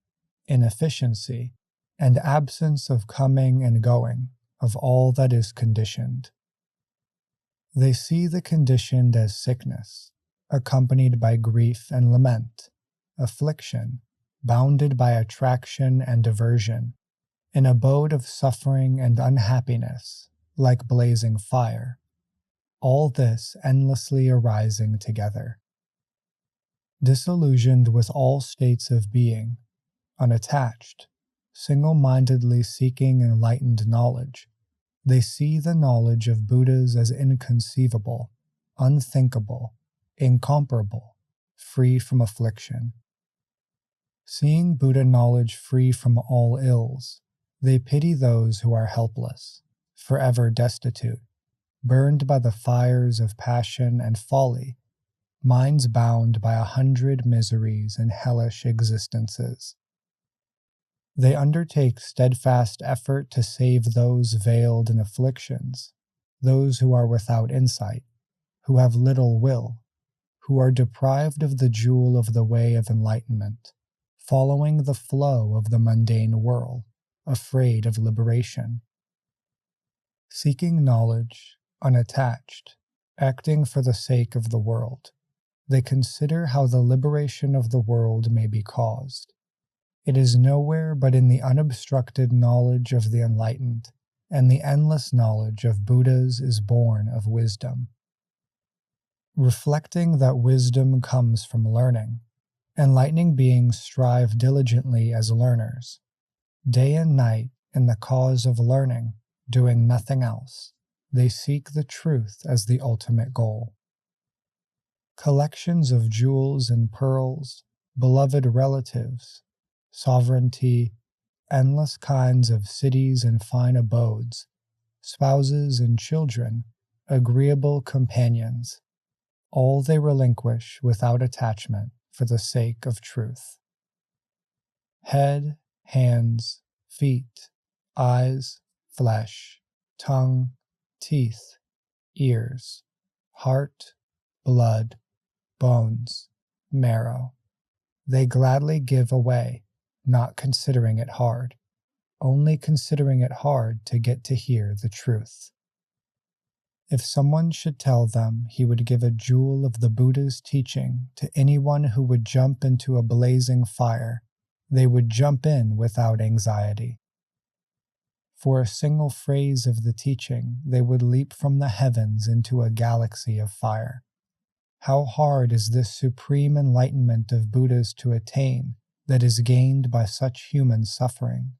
inefficiency, and absence of coming and going of all that is conditioned. They see the conditioned as sickness, accompanied by grief and lament, affliction, bounded by attraction and aversion, an abode of suffering and unhappiness, like blazing fire, all this endlessly arising together. Disillusioned with all states of being, unattached, single-mindedly seeking enlightened knowledge, they see the knowledge of Buddhas as inconceivable, unthinkable, incomparable, free from affliction. Seeing Buddha knowledge free from all ills, they pity those who are helpless, forever destitute, burned by the fires of passion and folly, minds bound by 100 miseries and hellish existences. They undertake steadfast effort to save those veiled in afflictions, those who are without insight, who have little will, who are deprived of the jewel of the way of enlightenment, following the flow of the mundane whirl, afraid of liberation. Seeking knowledge, unattached, acting for the sake of the world, they consider how the liberation of the world may be caused. It is nowhere but in the unobstructed knowledge of the enlightened, and the endless knowledge of Buddhas is born of wisdom. Reflecting that wisdom comes from learning, enlightening beings strive diligently as learners, day and night in the cause of learning, doing nothing else. They seek the truth as the ultimate goal. Collections of jewels and pearls, beloved relatives, sovereignty, endless kinds of cities and fine abodes, spouses and children, agreeable companions, all they relinquish without attachment for the sake of truth. Head, hands, feet, eyes, flesh, tongue, teeth, ears, heart, blood, bones, marrow. They gladly give away, not considering it hard, only considering it hard to get to hear the truth. If someone should tell them he would give a jewel of the Buddha's teaching to anyone who would jump into a blazing fire, they would jump in without anxiety. For a single phrase of the teaching, they would leap from the heavens into a galaxy of fire. How hard is this supreme enlightenment of Buddhas to attain that is gained by such human suffering?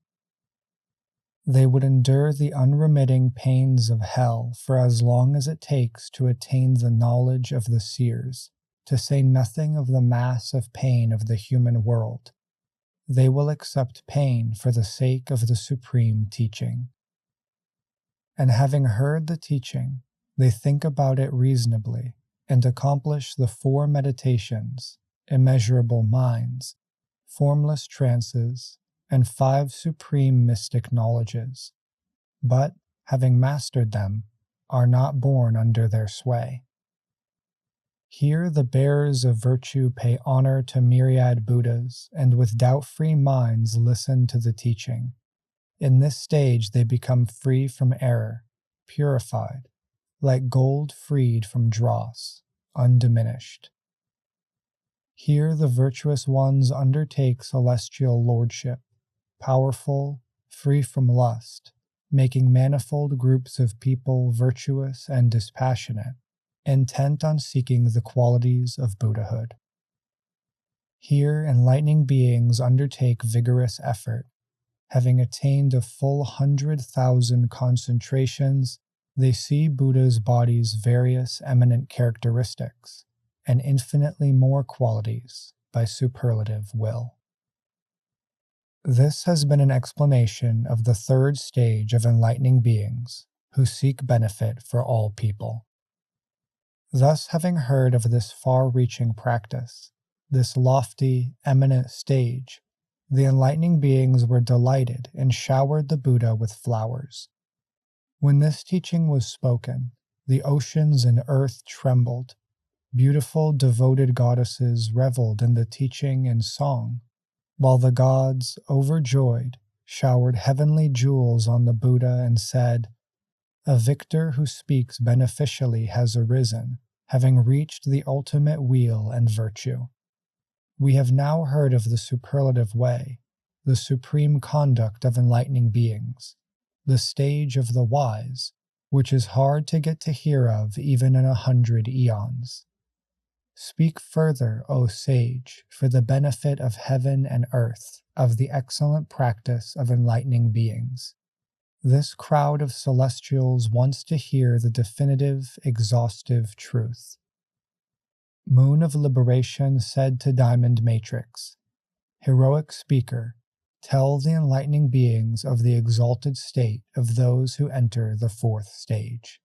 They would endure the unremitting pains of hell for as long as it takes to attain the knowledge of the seers, to say nothing of the mass of pain of the human world. They will accept pain for the sake of the supreme teaching. And having heard the teaching, they think about it reasonably and accomplish the 4 meditations, immeasurable minds, formless trances, and 5 supreme mystic knowledges, but, having mastered them, are not born under their sway. Here the bearers of virtue pay honor to myriad Buddhas, and with doubt-free minds listen to the teaching. In this stage they become free from error, purified, like gold freed from dross, undiminished. Here the virtuous ones undertake celestial lordship, powerful, free from lust, making manifold groups of people virtuous and dispassionate, intent on seeking the qualities of Buddhahood. Here enlightening beings undertake vigorous effort. Having attained a full 100,000 concentrations, they see Buddha's body's various eminent characteristics, and infinitely more qualities by superlative will. This has been an explanation of the 3rd stage of enlightening beings who seek benefit for all people. Thus, having heard of this far-reaching practice, this lofty, eminent stage, the enlightening beings were delighted and showered the Buddha with flowers. When this teaching was spoken, the oceans and earth trembled. Beautiful, devoted goddesses reveled in the teaching and song, while the gods, overjoyed, showered heavenly jewels on the Buddha and said, "A victor who speaks beneficially has arisen, having reached the ultimate weal and virtue. We have now heard of the superlative way, the supreme conduct of enlightening beings, the stage of the wise, which is hard to get to hear of even in 100 eons. Speak further, O sage, for the benefit of heaven and earth, of the excellent practice of enlightening beings. This crowd of celestials wants to hear the definitive, exhaustive truth." Moon of Liberation said to Diamond Matrix, "Heroic speaker, tell the enlightening beings of the exalted state of those who enter the 4th stage."